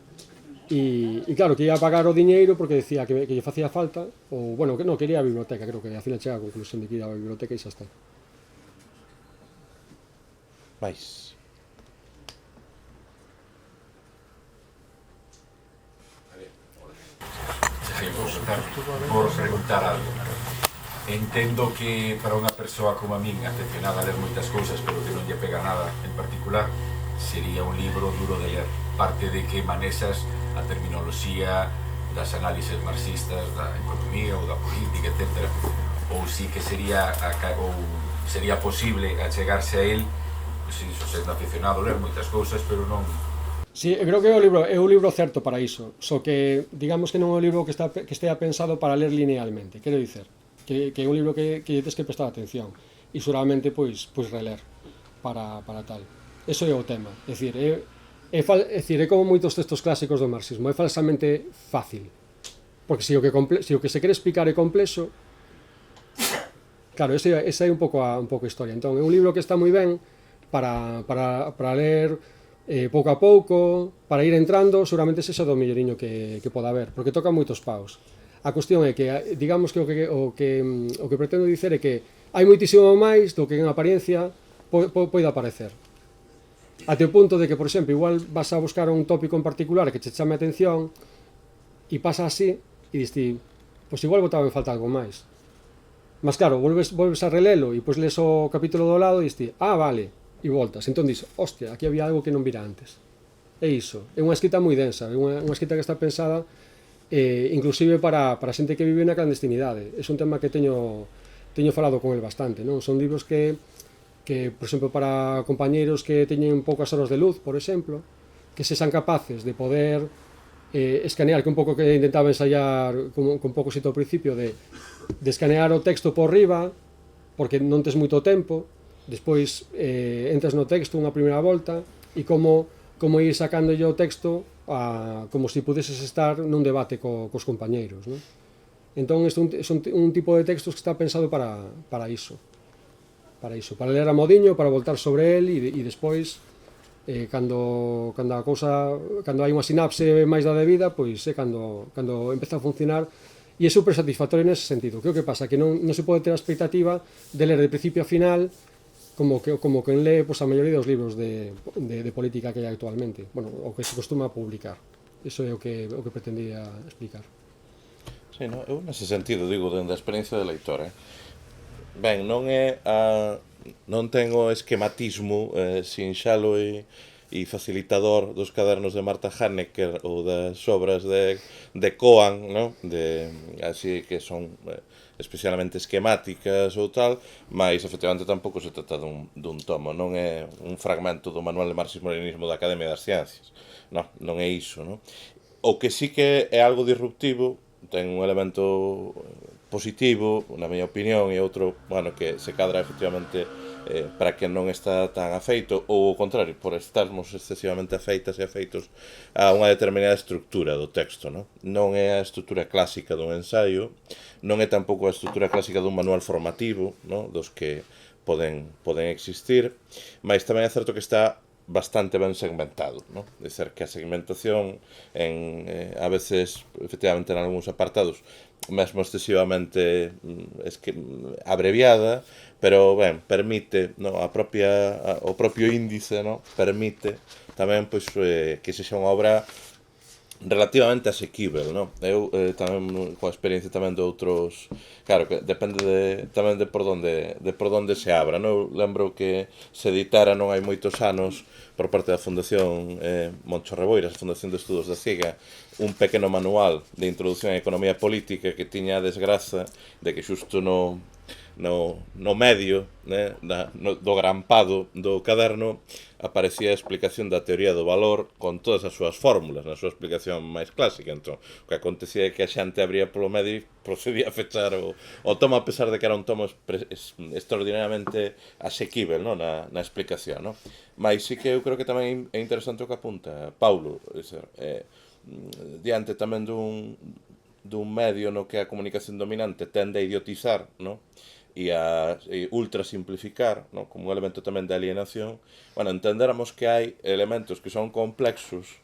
E claro, que ia pagar o diñeiro porque decía que lle facía falta, ou, bueno, que non, quería a biblioteca, creo que ao final chega a conclusión de que ia a biblioteca e xa está. Mais. Por preguntar algo. Entendo que para unha persoa como a min, aficionada a ler moitas cousas, pero que non lle pega nada en particular, sería un libro duro de ler. Parte de que manexas a terminoloxía das análises marxistas da economía ou da política, etc. Ou si que sería posible achegarse a él, se sendo aficionado a ler moitas cousas, pero non... Sí, eu creo que é un libro certo para iso, só que digamos que non é un libro que estea pensado para ler linealmente, quero dicer, que é un libro que tens que prestar atención e seguramente pois reler para tal. Eso é o tema, é dicir, é como moitos textos clásicos do marxismo, é falsamente fácil, porque se o que se quere explicar é complexo, claro, esa é un pouco a historia. Entón, é un libro que está moi ben para ler pouco a pouco, para ir entrando, seguramente sexa do melloriño que poda haber, porque toca moitos paus. A cuestión é que, digamos que o que pretendo dicer é que hai moitísimo máis do que en apariencia pode aparecer. Até o punto de que, por exemplo, igual vas a buscar un tópico en particular que te chame a atención e pasa así e diste, pois igual botaba en falta algo máis. Mas claro, volves a relelo e pois lees o capítulo do lado e diste, vale, e voltas. Entón dis, hostia, aquí había algo que non vira antes. É iso, é unha escrita moi densa, é unha escrita que está pensada inclusive para xente que vive na clandestinidade. É un tema que teño falado con el bastante, non? Son libros que, por exemplo, para compañeiros que teñen poucas horas de luz, por exemplo, que se sean capaces de poder escanear, que un pouco que intentaba ensayar con un pouco xito ao principio, de escanear o texto por riba, porque non tes moito tempo, despois entras no texto unha primeira volta e como ir sacándolle o texto como se pudeses estar nun debate cos compañeiros, non? Entón, este é un tipo de textos que está pensado para iso, para ler a modiño, para voltar sobre el e despois cando hai unha sinapse máis da debida, pois é cando empeza a funcionar. E é super satisfactorio nese sentido. Que o que pasa? Que non se pode ter a expectativa de ler de principio a final como quen lee a maioría dos libros de política que hai actualmente, bueno, o que se costuma publicar. Iso é o que pretendía explicar. Sí, no? Eu nese sentido digo, dende a experiencia de leitor, ben, non ten o esquematismo sinxalo e facilitador dos cadernos de Marta Hanecker ou das obras de Cohen, no? Así que son especialmente esquemáticas ou tal, mas efectivamente tampouco se trata dun tomo, non é un fragmento do Manual de Marxismo-Leninismo da Academia das Ciencias, non é iso, non? O que sí que é algo disruptivo, ten un elemento positivo, na miña opinión, e outro, bueno, que se cadra efectivamente para que non está tan afeito, ou ao contrario, por estarmos excesivamente afeitas e afeitos a unha determinada estructura do texto, non é a estructura clásica dun ensaio, non é tampouco a estructura clásica dun manual formativo, dos que poden existir, mas tamén é certo que está bastante ben segmentado, é dicir, que a segmentación a veces, efectivamente, en algúns apartados mesmo excesivamente abreviada, pero ben, permite, o propio índice, permite tamén pois que sexa unha obra relativamente asequível, Eu tamén coa experiencia tamén de outros, claro, que depende tamén de por onde se abra, Eu lembro que se editara non hai moitos anos por parte da Fundación Moncho Reboiras, a Fundación de Estudos da CIEGA, un pequeno manual de introducción á economía política que tiña a desgraza de que xusto no medio do grampado do caderno aparecía a explicación da teoría do valor con todas as súas fórmulas, na súa explicación máis clásica. Entón, o que acontecía é que a xente abría polo medio e procedía a fechar o tomo, a pesar de que era un tomo extraordinariamente asequível na explicación. Mas sí que eu creo que tamén é interesante o que apunta Paulo, diante tamén dun medio no que a comunicación dominante tende a idiotizar, e a ultra simplificar, como un elemento tamén de alienación, entendéramos que hai elementos que son complexos,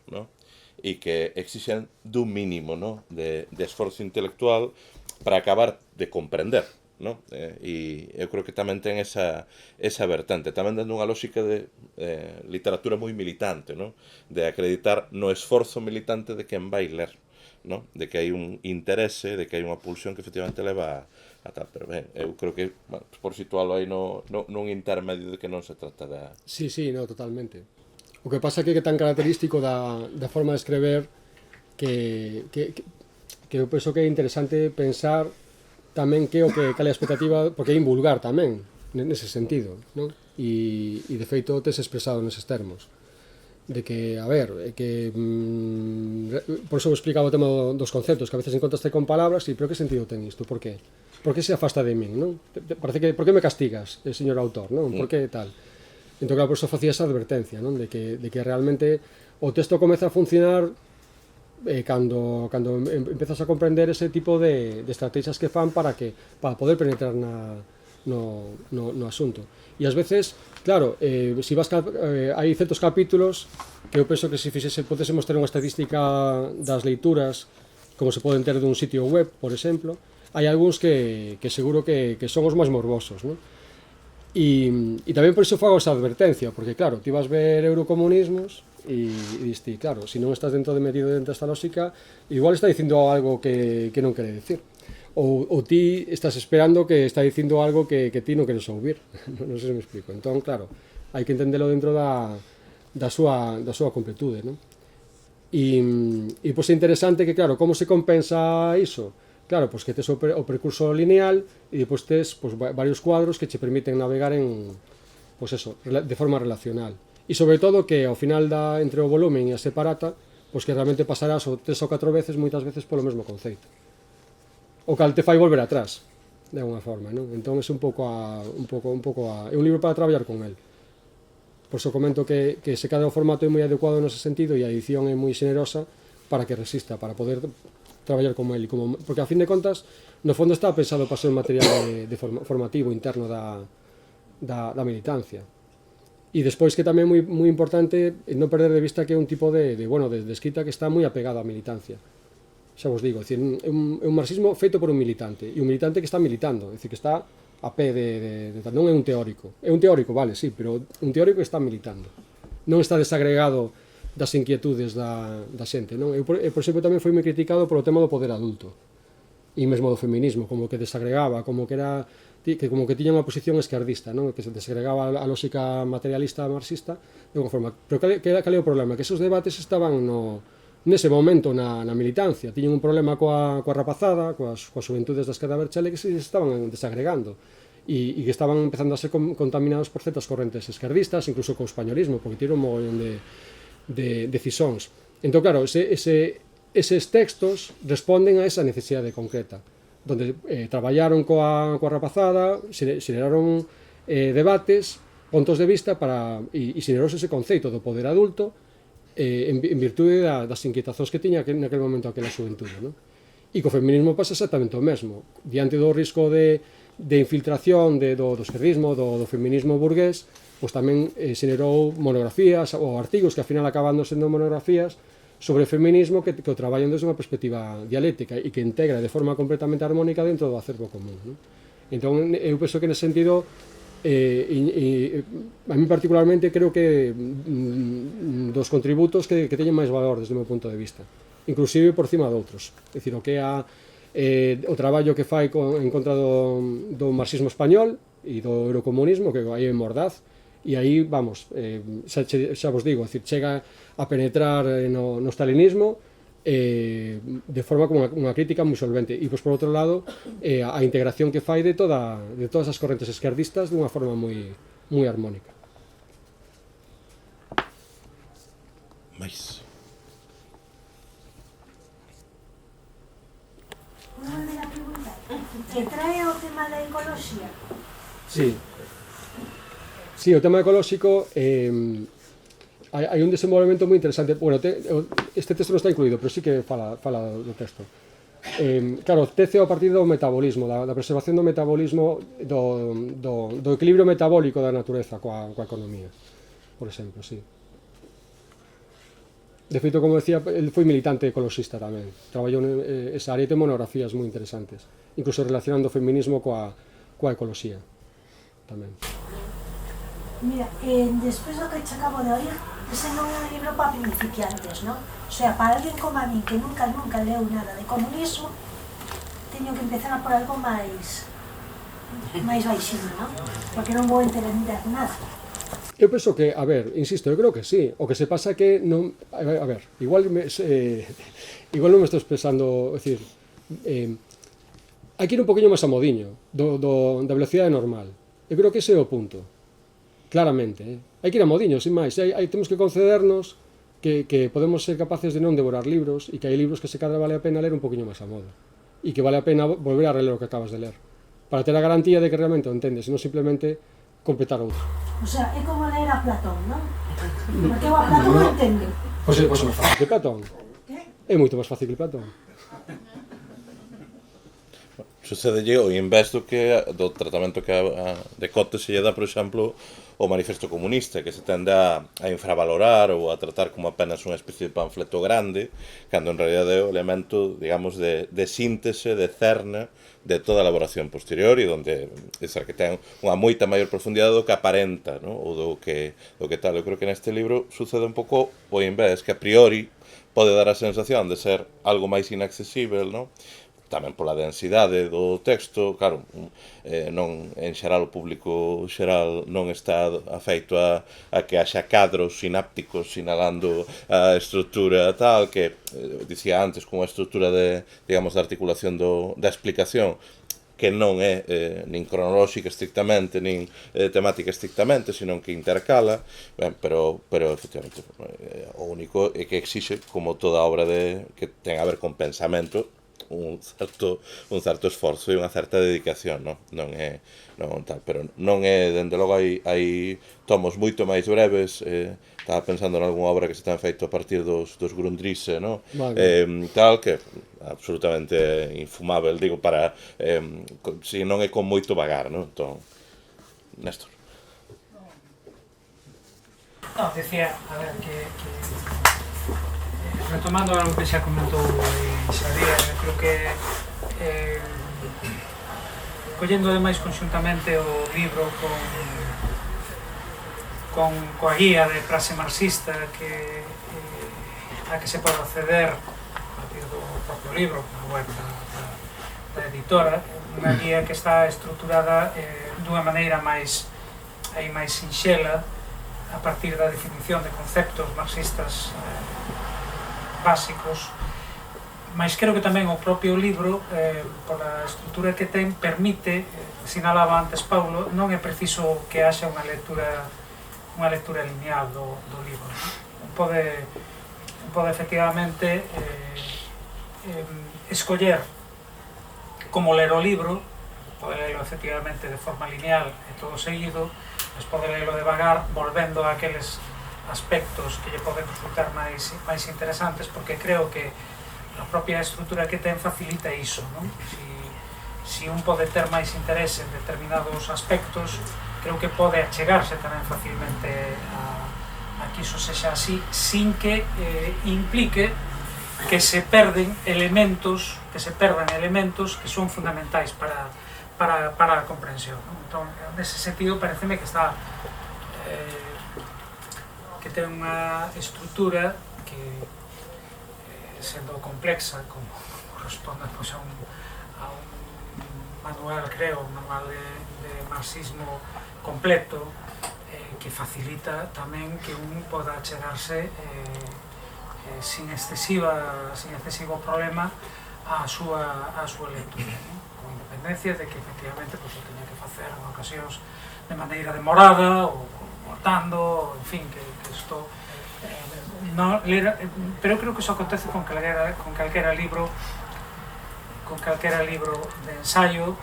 e que exixen dun mínimo de esforzo intelectual para acabar de comprender, e eu creo que tamén ten esa vertente, tamén dando unha lógica de literatura moi militante, de acreditar no esforzo militante de quen vai ler, de que hai un interese, de que hai unha pulsión que efectivamente leva a tal, pero ben, eu creo que por situalo aí nun intermedio de que non se trata da... Sí, totalmente. O que pasa é que é tan característico da forma de escrever que eu penso que é interesante pensar tamén cal é a expectativa, porque é invulgar tamén nese sentido, e de feito tes expresado neses termos de que, a ver, por iso explicaba o tema dos conceptos, que a veces encontraste con palabras e, pero que sentido ten isto, por qué? Por que se afasta de min, Parece que, por que me castigas, señor autor, Por que tal? Entón, claro, por iso facía esa advertencia, de que realmente o texto comeza a funcionar cando empezas a comprender ese tipo de estrategias que fan para poder penetrar no asunto. E ás veces, claro, se vas hai certos capítulos que eu penso que se podésemos ter unha estadística das leituras como se poden ter dun sitio web, por exemplo, hai algúns que seguro que son os máis morbosos, non? E tamén por iso fago esa advertencia, porque claro, ti vas ver eurocomunismos e diste, claro, se non estás metido dentro desta lógica, igual está dicindo algo que non quere decir. Ou ti estás esperando que está dicindo algo que ti non queres ouvir. Non sei se me explico. Entón, claro, hai que entendelo dentro da súa completude, non? E pois é interesante que, claro, como se compensa iso? Claro, pois que tes o percurso lineal e depois tes varios cuadros que che permiten navegar de forma relacional. E sobre todo que ao final entre o volumen e a separata, pois que realmente pasarás 3 ou 4 veces, moitas veces polo mesmo conceito. O cal te fai volver atrás, de alguna forma, non? Entón é un pouco é un libro para traballar con el. Por iso comento que se cada formato é moi adecuado nese sentido e a edición é moi xenerosa para que resista, para poder traballar con el, porque a fin de contas no fondo está pensado para ser un material formativo interno da militancia. E despois que tamén é moi importante non perder de vista que é un tipo de escrita que está moi apegado á militancia. Xa vos digo, é un marxismo feito por un militante, e un militante que está militando, é dicir, que está a pé non é un teórico. É un teórico, vale, sí, pero un teórico que está militando. Non está desagregado das inquietudes da xente, non? Eu, por exemplo, tamén foi moi criticado polo tema do poder adulto e mesmo do feminismo, como que desagregaba, como que tiña unha posición esquerdista, non? Que se desagregaba a lógica materialista marxista de unha forma. Pero cal é o problema? Que esos debates estaban nese momento na militancia, tiñan un problema coa rapazada, coas xuventudes das que da Berchale, que se estaban desagregando e que estaban empezando a ser contaminados por certas correntes esquerdistas, incluso co españolismo, porque tiron un mogollón de cisóns. Entón, claro, eses textos responden a esa necesidade concreta, donde traballaron coa rapazada, xeraron debates, puntos de vista e xenerouse ese conceito do poder adulto en virtude das inquietacións que tiña naquele momento aquela xuventude, non? E co feminismo pasa exactamente o mesmo. Diante do risco de infiltración do esquerdismo, do feminismo burgués, pois tamén xenerou monografías ou artigos que ao final acabando sendo monografías sobre o feminismo que o traballan desde unha perspectiva dialéctica e que integra de forma completamente armónica dentro do acervo común, non? Entón, eu penso que nese sentido a mí particularmente creo que dos contributos que teñen máis valor desde o meu punto de vista, inclusive por cima de outros. É dicir, o que é o traballo que fai en contra do marxismo español e do eurocomunismo, que aí é mordaz, e aí, vamos, xa vos digo, chega a penetrar no stalinismo de forma como unha crítica moi solvente. E, pois, por outro lado, a integración que fai de todas as correntes esquerdistas dunha forma moi armónica. Mais. Unha maneira de preguntar. Que trae o tema da ecoloxía? Sí, o tema ecolóxico hai un desenvolvemento moi interesante. Bueno, este texto non está incluído, pero sí que fala do texto. Claro, tece a partir do metabolismo, da preservación do metabolismo, do equilibrio metabólico da natureza coa economía, por exemplo, sí. De feito, como decía, ele foi militante ecoloxista tamén. Traballou esa área e ten monografías moi interesantes, incluso relacionando o feminismo coa ecoloxía tamén. Mira, despois do que te acabo de oír, ese non é un libro para principiantes, non? O sea, para alguén como a mí, que nunca leu nada de comunismo, teño que empezar por algo máis baixinho, non? Porque non vou entender nada. Eu penso que, a ver, insisto, eu creo que sí. O que se pasa que non... A ver, igual non me estou expresando... É dicir, hai que ir un poquinho máis a modiño da velocidade normal. Eu creo que ese é o punto. Claramente, hai que ir a modiño, sin máis. Temos que concedernos que podemos ser capaces de non devorar libros e que hai libros que se cadra vale a pena ler un poquinho máis a modo e que vale a pena volver a reler o que acabas de ler para ter a garantía de que realmente o entendes e non simplemente completar outro. O sea, é como ler a Platón, non? Porque eu a Platón non entendo. Pois é máis fácil que Platón. É moito máis fácil que Platón. sucedelle o invés do tratamento que de Cote se lle dá, por exemplo, o Manifesto Comunista, que se tende a infravalorar ou a tratar como apenas unha especie de panfleto grande, cando en realidade é o elemento, digamos, de síntese, de cerne de toda a elaboración posterior e onde que ten unha moita maior profundidade do que aparenta, no? Ou do que tal. Eu creo que neste libro sucede un pouco o invés, que a priori pode dar a sensación de ser algo máis inaccesível, no? Tamén pola densidade do texto, claro, non en xeral o público xeral non está afeito a que haxa cadros sinápticos sinalando a estrutura tal, que dicía antes, con a estrutura de, digamos, da articulación da explicación, que non é nin cronolóxica estrictamente, nin temática estrictamente, senón que intercala, pero efectivamente, o único é que exixe, como toda obra que ten a ver con pensamento, un certo esforzo e unha certa dedicación, non é tal, pero non é, dende logo hai tomos moito máis breves, estaba pensando en algunha obra que se ten feito a partir dos Grundrisse, tal, que absolutamente infumável, digo, para se non é con moito vagar, entón, Néstor. No, decía, a ver, que retomando algo que xa comentou Xavier, creo que collendo ademais conxuntamente o libro coa guía de frase marxista a que se pode acceder a partir do propio libro, na web da editora, unha guía que está estruturada dunha maneira máis sinxela a partir da definición de conceptos marxistas básicos, mas creo que tamén o propio libro, pola estrutura que ten, permite, sinalaba antes Paulo, non é preciso que haxa unha lectura lineal do libro. Pode efectivamente escoller como ler o libro, pode lerlo efectivamente de forma lineal e todo seguido, mas pode lerlo devagar, volvendo a aqueles aspectos que lle poden resultar máis interesantes, porque creo que a propia estrutura que ten facilita iso, non? Si un pode ter máis interese en determinados aspectos, creo que pode achegarse tamén facilmente a que iso sexa así, sin que implique que se perdan elementos que son fundamentais para a comprensión, non? Entón, nese sentido, pareceme que está que ten unha estrutura que, sendo complexa, como corresponde a un manual, creo, un manual de marxismo completo, que facilita tamén que un poda chegarse sin excesivo problema á súa lectura, con independencia de que efectivamente o teña que facer en ocasións de maneira demorada ou cortando, en fin, que isto pero creo que iso acontece con calquera libro de ensayo,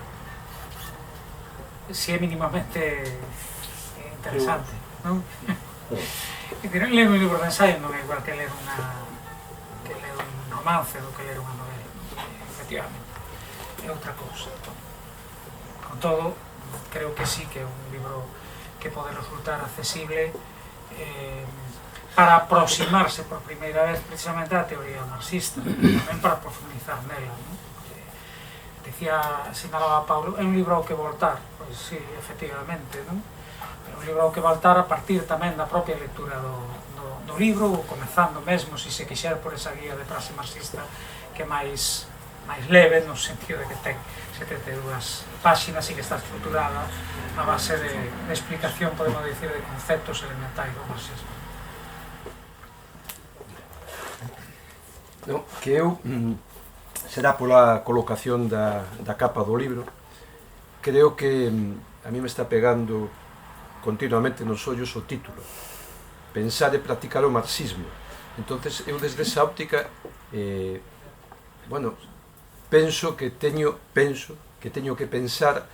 se é mínimamente interesante, non? Ler un libro de ensayo non é igual que ler un romance ou que ler unha novela, efectivamente, é outra cousa. Con todo, creo que sí que é un libro que pode resultar accesible para aproximarse por primeira vez precisamente á teoría marxista, tamén para profundizar nela, non? Sinalaba Paulo, é un libro ao que voltar, pois sí, efectivamente, non? É un libro ao que voltar a partir tamén da propia lectura do libro, ou comezando mesmo, se quixer, por esa guía de frase marxista que é máis leve, no sentido de que ten 72 páxinas e que está estruturada a base de explicación, podemos dicir, de conceptos elementais do marxismo. No, que eu será pola colocación da capa do libro. Creo que a mí me está pegando continuamente nos ollos o título: Pensar e practicar o marxismo. Entonces eu desde esa óptica penso que teño que pensar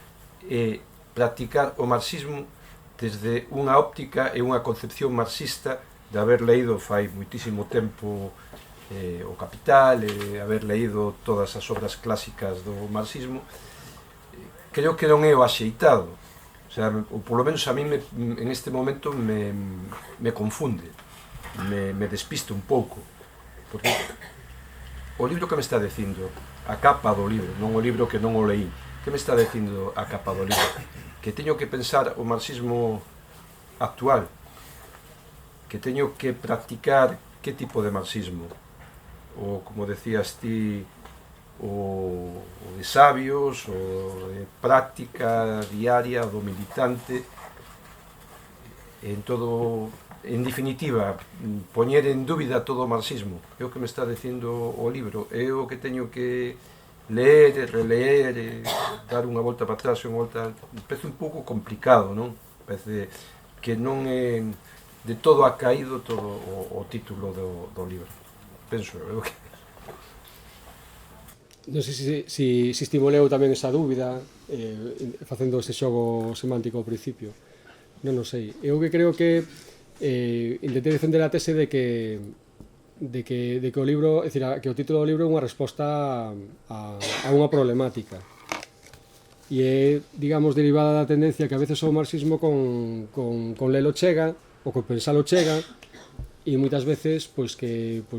e practicar o marxismo desde unha óptica e unha concepción marxista, de haber leído fai moitísimo tempo o Capital, haber leído todas as obras clásicas do marxismo, creo que non é o axeitado. O sea, ou polo menos a mí en este momento me confunde, me despista un pouco, porque o libro que me está dicindo, a capa do libro, non o libro que non o leí, que me está dicindo a capa do libro? Que teño que pensar o marxismo actual, que teño que practicar que tipo de marxismo, ou como decías ti, o de sabios, o de práctica diaria do militante, en todo, en definitiva, poñer en dúbida todo o marxismo. É o que me está dicindo o libro, é o que teño que ler, releer, dar unha volta para atrás e unha volta. Parece un pouco complicado, non? Parece que non é de todo ha caído todo o título do libro. Penso eu que Non sei se estimoleu tamén esa dúbida facendo ese xogo semántico ao principio. Non o sei. Eu que creo que intentei defender a tese de que o libro, é dicir, que o título do libro é unha resposta a unha problemática. E é, digamos, derivada da tendencia que a veces o marxismo con lelo chega, ou con pensalo chega, e moitas veces pois que por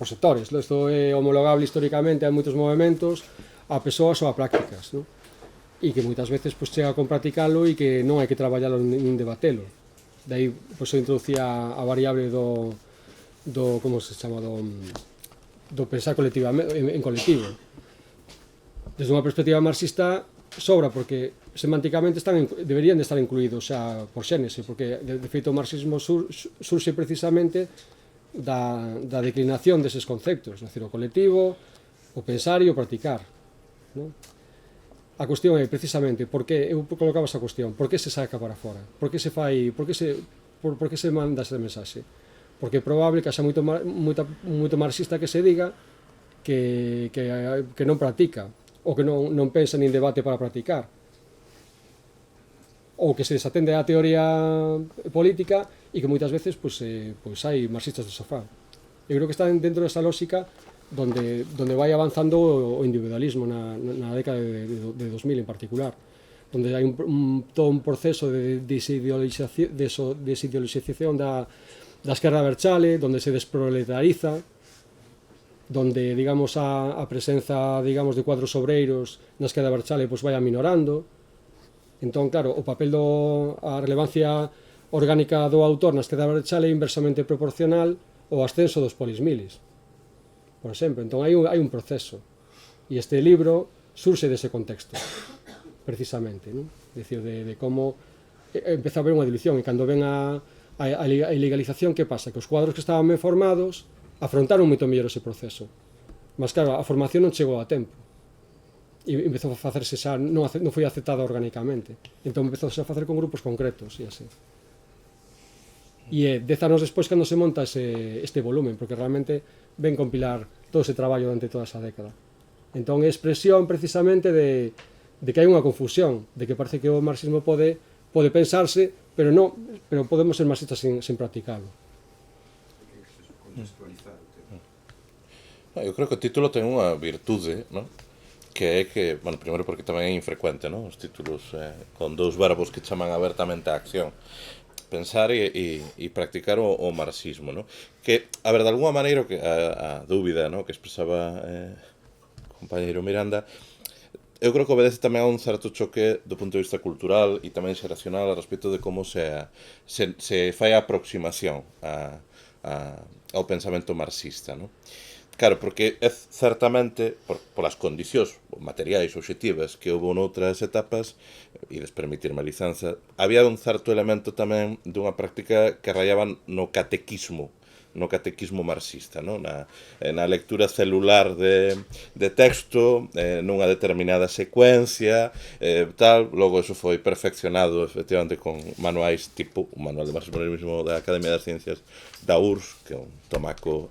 sectores, isto é homologable históricamente a moitos movementos, a persoas ou a prácticas, no? E que moitas veces pois chega con practicalo e que non hai que traballalo nin debatelo. Daí pois eu introducía a variable do como se chama, do pensar colectivamente en colectivo. Desde unha perspectiva marxista sobra, porque semánticamente deberían de estar incluídos xa por xénese, porque de feito o marxismo surxe precisamente da declinación deses conceptos, é dicir, o colectivo, o pensar e o practicar, non? A cuestión é precisamente porque eu colocaba esa cuestión, por que se saca para fora, por que se manda esa mensaxe, porque é probable que haxa moito marxista que se diga que non practica, ou que non pensa nin debate para practicar, ou que se desatende a teoría política e que moitas veces pois hai marxistas de sofá. Eu creo que están dentro desa lógica donde vai avanzando o individualismo na década de 2000 en particular, donde hai todo un proceso de desideoloxización da esquerda abertzale, donde se desproletariza, donde, digamos, a presenza, digamos, de cuadros obreiros na esquerda abertzale pois vai aminorando. Entón, claro, o papel a relevancia orgánica do autor na esquerda abertzale é inversamente proporcional ao ascenso dos polismilis, por exemplo. Entón, hai un proceso, e este libro surxe dese contexto, precisamente, non? Dicir, de como empeza a haber unha dilución, e cando ven a ilegalización, que pasa? Que os cuadros que estaban ben formados afrontaron moito mellor ese proceso, mas claro, a formación non chegou a tempo e empezou a facerse xa, non foi aceptada orgánicamente, entón empezou a facer con grupos concretos e así. E 10 anos despois cando se monta este volumen, porque realmente ven compilar todo ese traballo durante toda esa década. Entón é expresión precisamente de que hai unha confusión, de que parece que o marxismo pode pensarse, pero podemos ser marxistas sen practicalo. Eu creo que o título ten unha virtude, non? Que é que, bueno, primeiro porque tamén é infrecuente, non? Os títulos con dous verbos que chaman abertamente a acción. Pensar e practicar o marxismo, non? Que, a ver, de alguma maneira, a dúbida, non? Que expresaba o compañeiro Miranda, eu creo que obedece tamén a un certo choque do punto de vista cultural e tamén xeracional a respecto de como se fai a aproximación ao pensamento marxista, non? Claro, porque é certamente, polas condicións materiais obxectivas que houve noutras etapas, e despermitirme a licenza, había un certo elemento tamén dunha práctica que rayaba no catequismo marxista, non? Na lectura celular de texto, nunha determinada secuencia, tal. Logo eso foi perfeccionado efectivamente con manuais tipo o manual de marxismo da Academia das Ciencias da URSS, que é un tomaco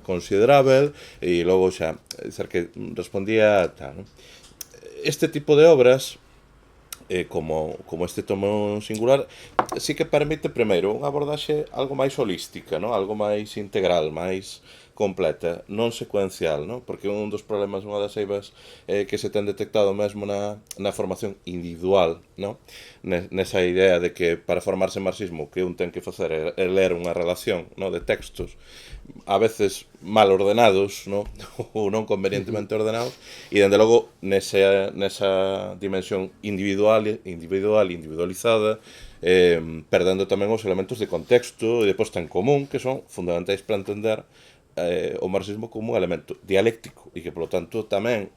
considerável, e logo xa dizer que respondía tal, non? Este tipo de obras, como este tomo singular, sí que permite primeiro unha abordaxe algo máis holística, non? Algo máis integral, máis completa, non secuencial, no? Porque un dos problemas, unha das eivas que se ten detectado mesmo na formación individual, no? Nesa idea de que para formarse en marxismo o que un ten que facer é ler unha relación, no? De textos a veces mal ordenados, no? Ou non convenientemente ordenados, e dende logo nesa dimensión individualizada, perdendo tamén os elementos de contexto e de posta en común que son fundamentais para entender o marxismo como un elemento dialéctico e que, polo tanto, tamén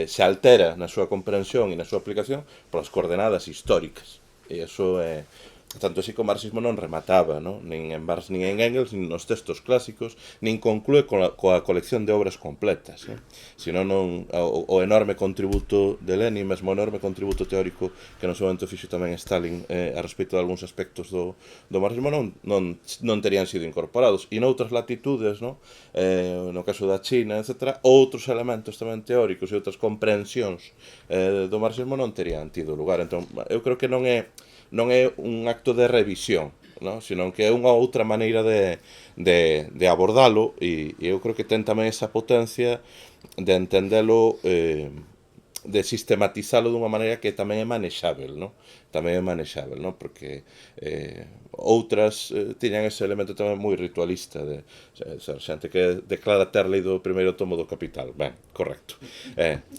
se altera na súa comprensión e na súa aplicación polas coordenadas históricas. E iso é... Tanto así que o marxismo non remataba, no? Nin en Marx, nin en Engels, nin nos textos clásicos, nin conclúe coa colección de obras completas, sino o enorme contributo de Lenin, mesmo o enorme contributo teórico que no seu momento fixo tamén Stalin a respecto de algúns aspectos do marxismo non terían sido incorporados. E noutras latitudes, no caso da China, etc., outros elementos tamén teóricos e outras comprensións do marxismo non terían tido lugar. Entón, eu creo que non é un acto de revisión, ¿no? Sino que é unha outra maneira de abordalo e eu creo que ten tamén esa potencia de entendelo, de sistematizalo dunha maneira que tamén é manexável, ¿no? Tamén é manexável, ¿no? Porque outras tiñan ese elemento tamén moi ritualista de xente que declara ter leído o primeiro tomo do Capital. Ben, correcto.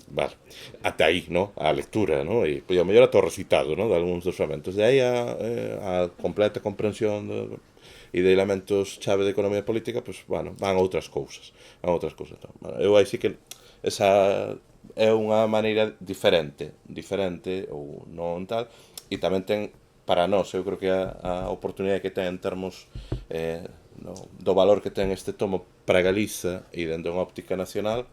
Vale. Ata aí, ¿no? A lectura, ¿no? E ao mellor ata o recitado, ¿no? De algúns dos fragmentos. De aí a completa comprensión e de elementos chave de economía política, pues, bueno, van outras cousas. Eu aí sí que esa é unha maneira diferente ou non tal, e tamén ten para nós, eu creo que a oportunidade que ten en termos do valor que ten este tomo para Galiza e dende unha óptica nacional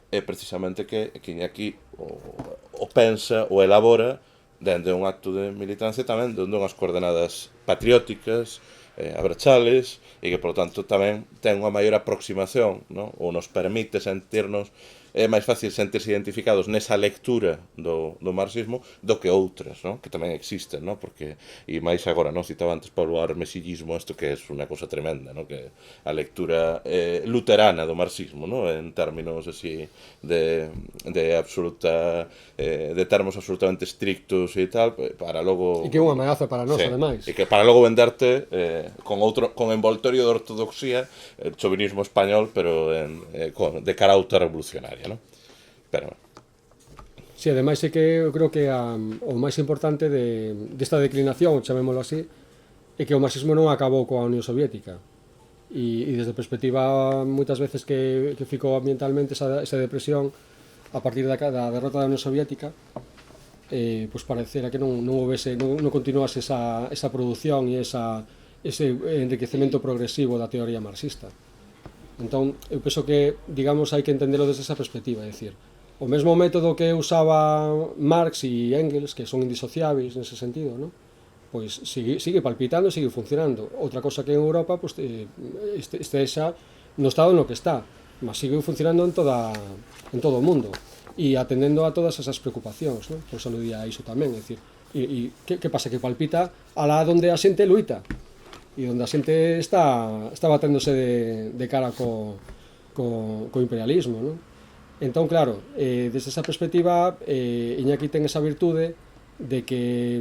é precisamente que aquí o pensa, o elabora dende un acto de militancia tamén dende unhas coordenadas patrióticas, abrachales, e que, por tanto, tamén ten unha maior aproximación, no? Ou nos permite sentirnos, é máis fácil sentirse identificados nesa lectura do marxismo do que outras, no? Que tamén existen, no? Porque, e máis agora, no? Citaba antes Pablo Armesillismo, isto que é unha cosa tremenda, no? Que a lectura luterana do marxismo, no? En términos así de absoluta, de termos absolutamente estrictos e tal, para logo... E que é unha ameaza para nós, ademais. E que para logo venderte con envoltorio de ortodoxía, el chauvinismo español, pero de cara autorrevolucionaria, ¿no? Pero... Sí, ademais é que eu creo que o máis importante desta declinación, chamémolo así, é que o marxismo non acabou coa Unión Soviética. E desde a perspectiva, moitas veces que ficou ambientalmente esa depresión a partir da derrota da Unión Soviética, pois parecera que non continuase esa produción e ese enriquecemento progresivo da teoría marxista. Entón, eu penso que, digamos, hai que entendelo desde esa perspectiva, é dicir, o mesmo método que usaba Marx e Engels, que son indisociáveis nese sentido, non? Pois sigue palpitando e sigue funcionando. Outra cosa que en Europa pois, estexa no estado no que está, mas sigue funcionando en todo o mundo e atendendo a todas esas preocupacións, non? Pois aludía a iso tamén, é dicir, e que pasa? Que palpita alá onde a xente luita e onde a xente está baténdose de cara co imperialismo, non? Entón, claro, desde esa perspectiva, Iñaki ten esa virtude de que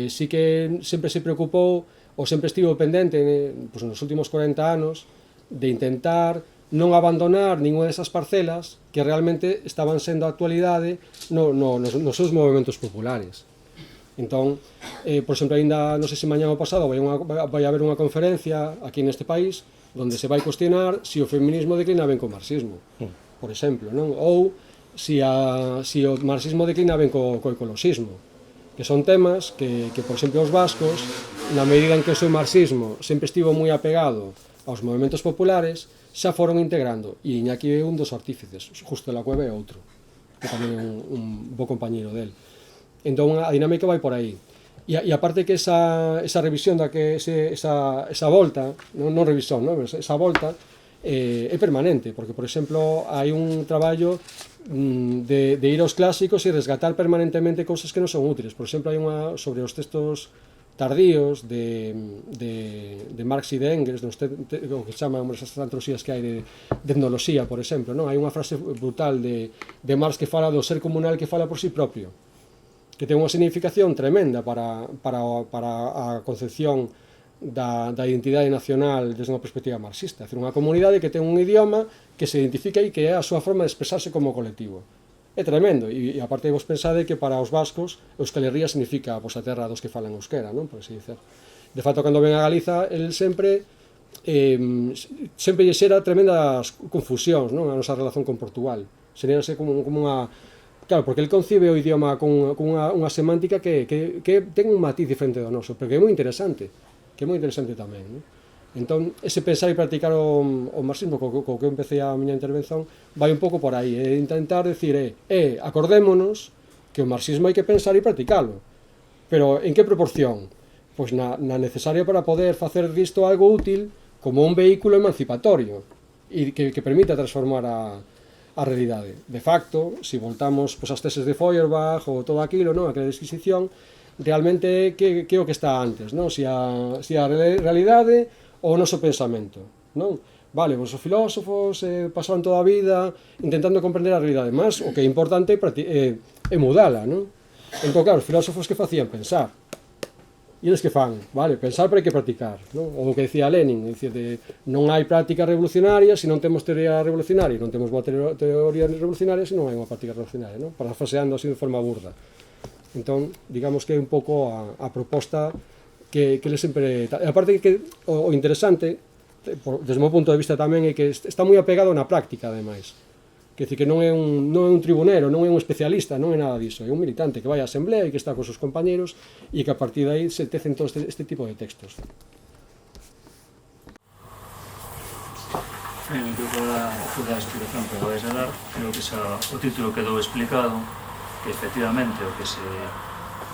sí que sempre se preocupou ou sempre estivo pendente pois, nos últimos 40 anos de intentar non abandonar ninguna desas parcelas que realmente estaban sendo a actualidade nos seus movimentos populares. Entón, por exemplo, ainda, non sei se mañá ou pasado vai haber unha conferencia aquí neste país onde se vai cuestionar se o feminismo declina ben co marxismo, por exemplo, non? Ou se o marxismo declina ben co ecoloxismo, que son temas que, por exemplo, os vascos, na medida en que o seu marxismo sempre estivo moi apegado aos movimentos populares, xa foron integrando, e Iñaki é un dos artífices, justo la Cueva é outro, que tamén é un bo compañeiro del. Entón, a dinámica vai por aí. E aparte que esa revisión esa volta, non revisión, esa volta é permanente, porque, por exemplo, hai un traballo de ir aos clásicos e resgatar permanentemente cousas que non son útiles. Por exemplo, hai unha sobre os textos tardíos de Marx e de Engels, o que chaman as antropoloxías que hai de etnoloxía, por exemplo, non? Hai unha frase brutal de Marx que fala do ser comunal que fala por sí propio, que ten unha significación tremenda para a concepción da identidade nacional desde unha perspectiva marxista. É dicir, unha comunidade que ten un idioma que se identifica e que é a súa forma de expresarse como colectivo. É tremendo, e aparte vos pensade que para os vascos Euskal Herria significa a terra dos que falan euskera, non? Por así dicer. De facto, cando ven a Galiza, el sempre lle xera tremendas confusións, non? A nosa relación con Portugal. Seríanse como unha... Claro, porque el concibe o idioma con unha semántica que ten un matiz diferente do noso, pero que é moi interesante tamén, non? Entón, ese pensar e practicar o marxismo co que eu empecé a miña intervención vai un pouco por aí, intentar decir acordémonos que o marxismo hai que pensar e practicalo, pero en que proporción? Pois na necesaria para poder facer disto algo útil como un vehículo emancipatorio e que permita transformar a realidade. De facto, se voltamos ás teses de Feuerbach ou todo aquilo, non? Aquela disquisición, realmente que é o que está antes, non? Se a realidade ou o noso pensamento, non? Vale, os filósofos pasaron toda a vida intentando comprender a realidade, mas o que é importante é mudala, non? Entón, claro, os filósofos que facían pensar, e eles que fan, vale, pensar pero hai que practicar, non? O que decía Lenin, dicir, non hai práctica revolucionaria se non temos teoría revolucionaria, non temos unha teoría revolucionaria se non hai unha práctica revolucionaria, non? Parafraseando así de forma burda. Entón, digamos que é un pouco a proposta que le sempre... Aparte que o interesante, desde o meu punto de vista tamén, é que está moi apegado na práctica, ademais. Quer dizer, que non é un tribunero, non é un especialista, non é nada disso. É un militante que vai á asamblea e que está cos seus compañeros e que a partir de aí se tecen todo este tipo de textos. Ben, toda a explicación que vais a dar, creo que o título quedou explicado, que efectivamente o que se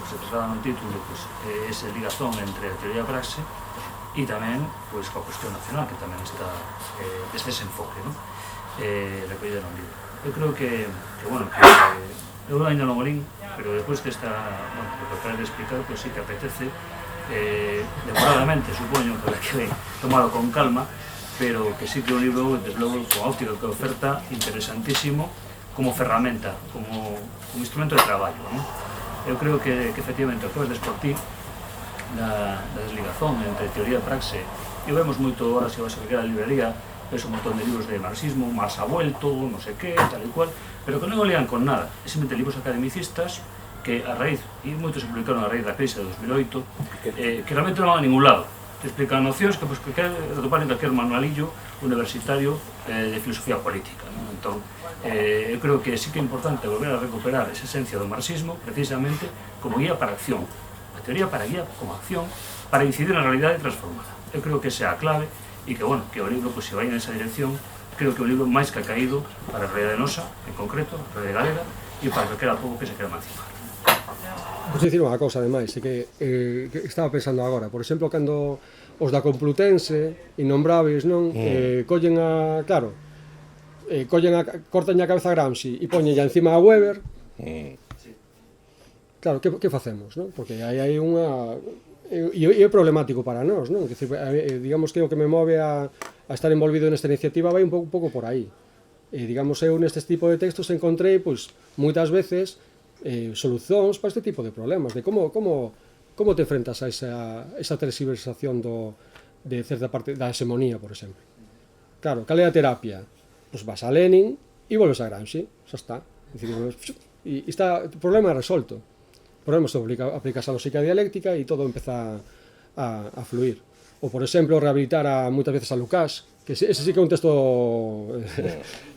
traslada no título é esa ligazón entre a teoría e a praxe e tamén coa cuestión nacional, que tamén está desde ese enfoque, recollida no libro. Eu creo que eu ainda non o lín, pero despois desta, o que acabas de explicar, sí que apetece demoradamente, supoño, para que tomalo con calma, pero que sí que é un libro, desde logo, con óptico que oferta, interesantísimo, como ferramenta, como instrumento de traballo, non? Eu creo que efectivamente, o que vas desportir da desligazón entre teoría e praxe, e vemos moito, ahora se vas a ver a librería, ves un montón de libros de marxismo, Marx ha vuelto, non sei que, tal e cual, pero que non o lean con nada, é simplemente libros academicistas que a raíz, e moitos se publicaron a raíz da crise de 2008, que realmente non van a ningún lado. Te explican nocións que atopar en calquer manualillo universitario de filosofía política, non? Entón, eu creo que sí que é importante volver a recuperar esa esencia do marxismo precisamente como guía para a acción, a teoría para guía como acción, para incidir na realidade transformada. Eu creo que esa é a clave e que, que o libro, se vai nesa dirección, creo que é o libro máis que ha caído para a realidade nosa, en concreto, a realidade galega, e para calquera povo que se quera emancipar. Vou dicir unha cousa, ademais, que estaba pensando agora, por exemplo, cando os da Complutense, innombrables, non? Collen cortan a cabeza a Gramsci e poñen encima a Weber. Claro, que facemos, non? Porque hai unha... E é problemático para nós, non? Digamos que o que me move a estar envolvido nesta iniciativa vai un pouco por aí. Digamos, eu nestes tipo de textos encontrei, pois, moitas veces solucións para este tipo de problemas, de como te enfrentas a esa tergiversación de certa parte da hegemonía, por exemplo. Claro, cal é a terapia? Pois vas a Lenin e volves a Gramsci, xa está. E o problema é resolto. O problema se aplicas a lógica dialéctica e todo empeza a fluir. Ou, por exemplo, rehabilitar moitas veces a Lucas, que ese sí que é un texto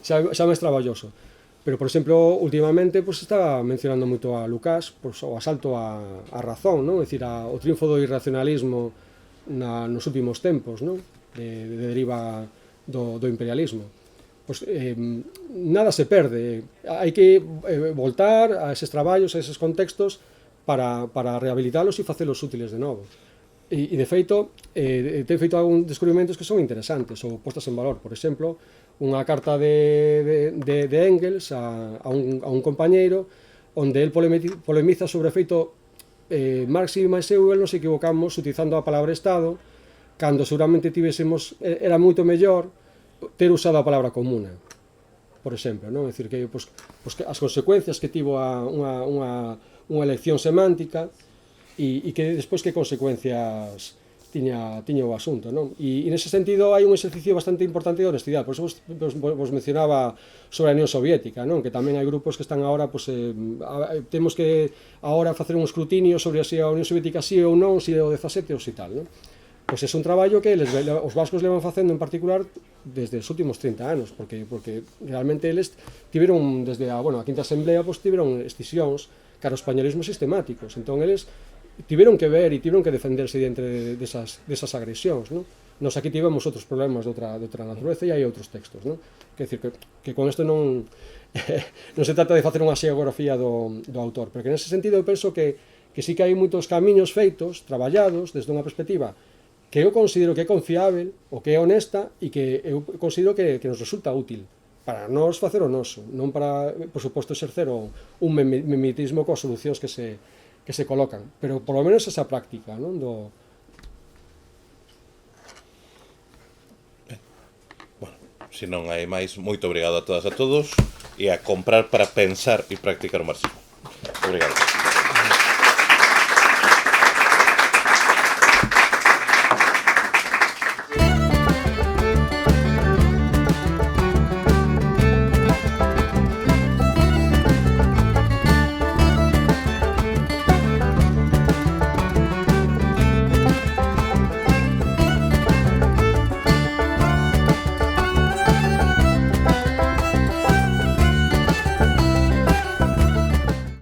xa máis traballoso. Pero, por exemplo, últimamente estaba mencionando moito a Lucas, o asalto á razón, non? É dicir, o triunfo do irracionalismo nos últimos tempos, non? De deriva do imperialismo. Nada se perde, hai que voltar a eses traballos, a eses contextos para rehabilitalos e facelos útiles de novo. E de feito, ten feito algúns descubrimentos que son interesantes ou postas en valor. Por exemplo, unha carta de Engels a un compañeiro onde el polemiza sobre o feito Marx e máis eu nos equivocamos utilizando a palabra Estado, cando seguramente tivésemos, era moito mellor ter usado a palabra comuna, por exemplo, non? É dicir, que, que as consecuencias que tivo unha elección semántica e que despois que consecuencias tiña o asunto, non? E nese sentido hai un exercicio bastante importante de honestidade. Por eso vos mencionaba sobre a Unión Soviética, non? Que tamén hai grupos que están agora, temos que agora facer un escrutinio sobre se a Unión Soviética sí ou non, se é o 17 ou se tal, non? Pois é un traballo que os vascos levan facendo en particular desde os últimos 30 anos, porque realmente eles tiveron, desde a quinta asamblea, tiveron escisións cara aos españolismos sistemáticos. Entón, eles tiveron que ver e tiveron que defenderse diante desas agresións, non? Nos aquí tivemos outros problemas de outra natureza e hai outros textos, non? Quer dizer, que con isto non se trata de facer unha xeografía do autor, pero que nese sentido eu penso que sí que hai moitos camiños feitos, traballados, desde unha perspectiva que eu considero que é confiável, o que é honesta, e que eu considero que nos resulta útil para nós facer o noso, non para, por suposto, exercer un mimetismo coas solucións que se colocan, pero por lo menos esa práctica, non? Bueno, se non hai máis, moito obrigado a todas e a todos, e a comprar para pensar e practicar o marxismo. Obrigado.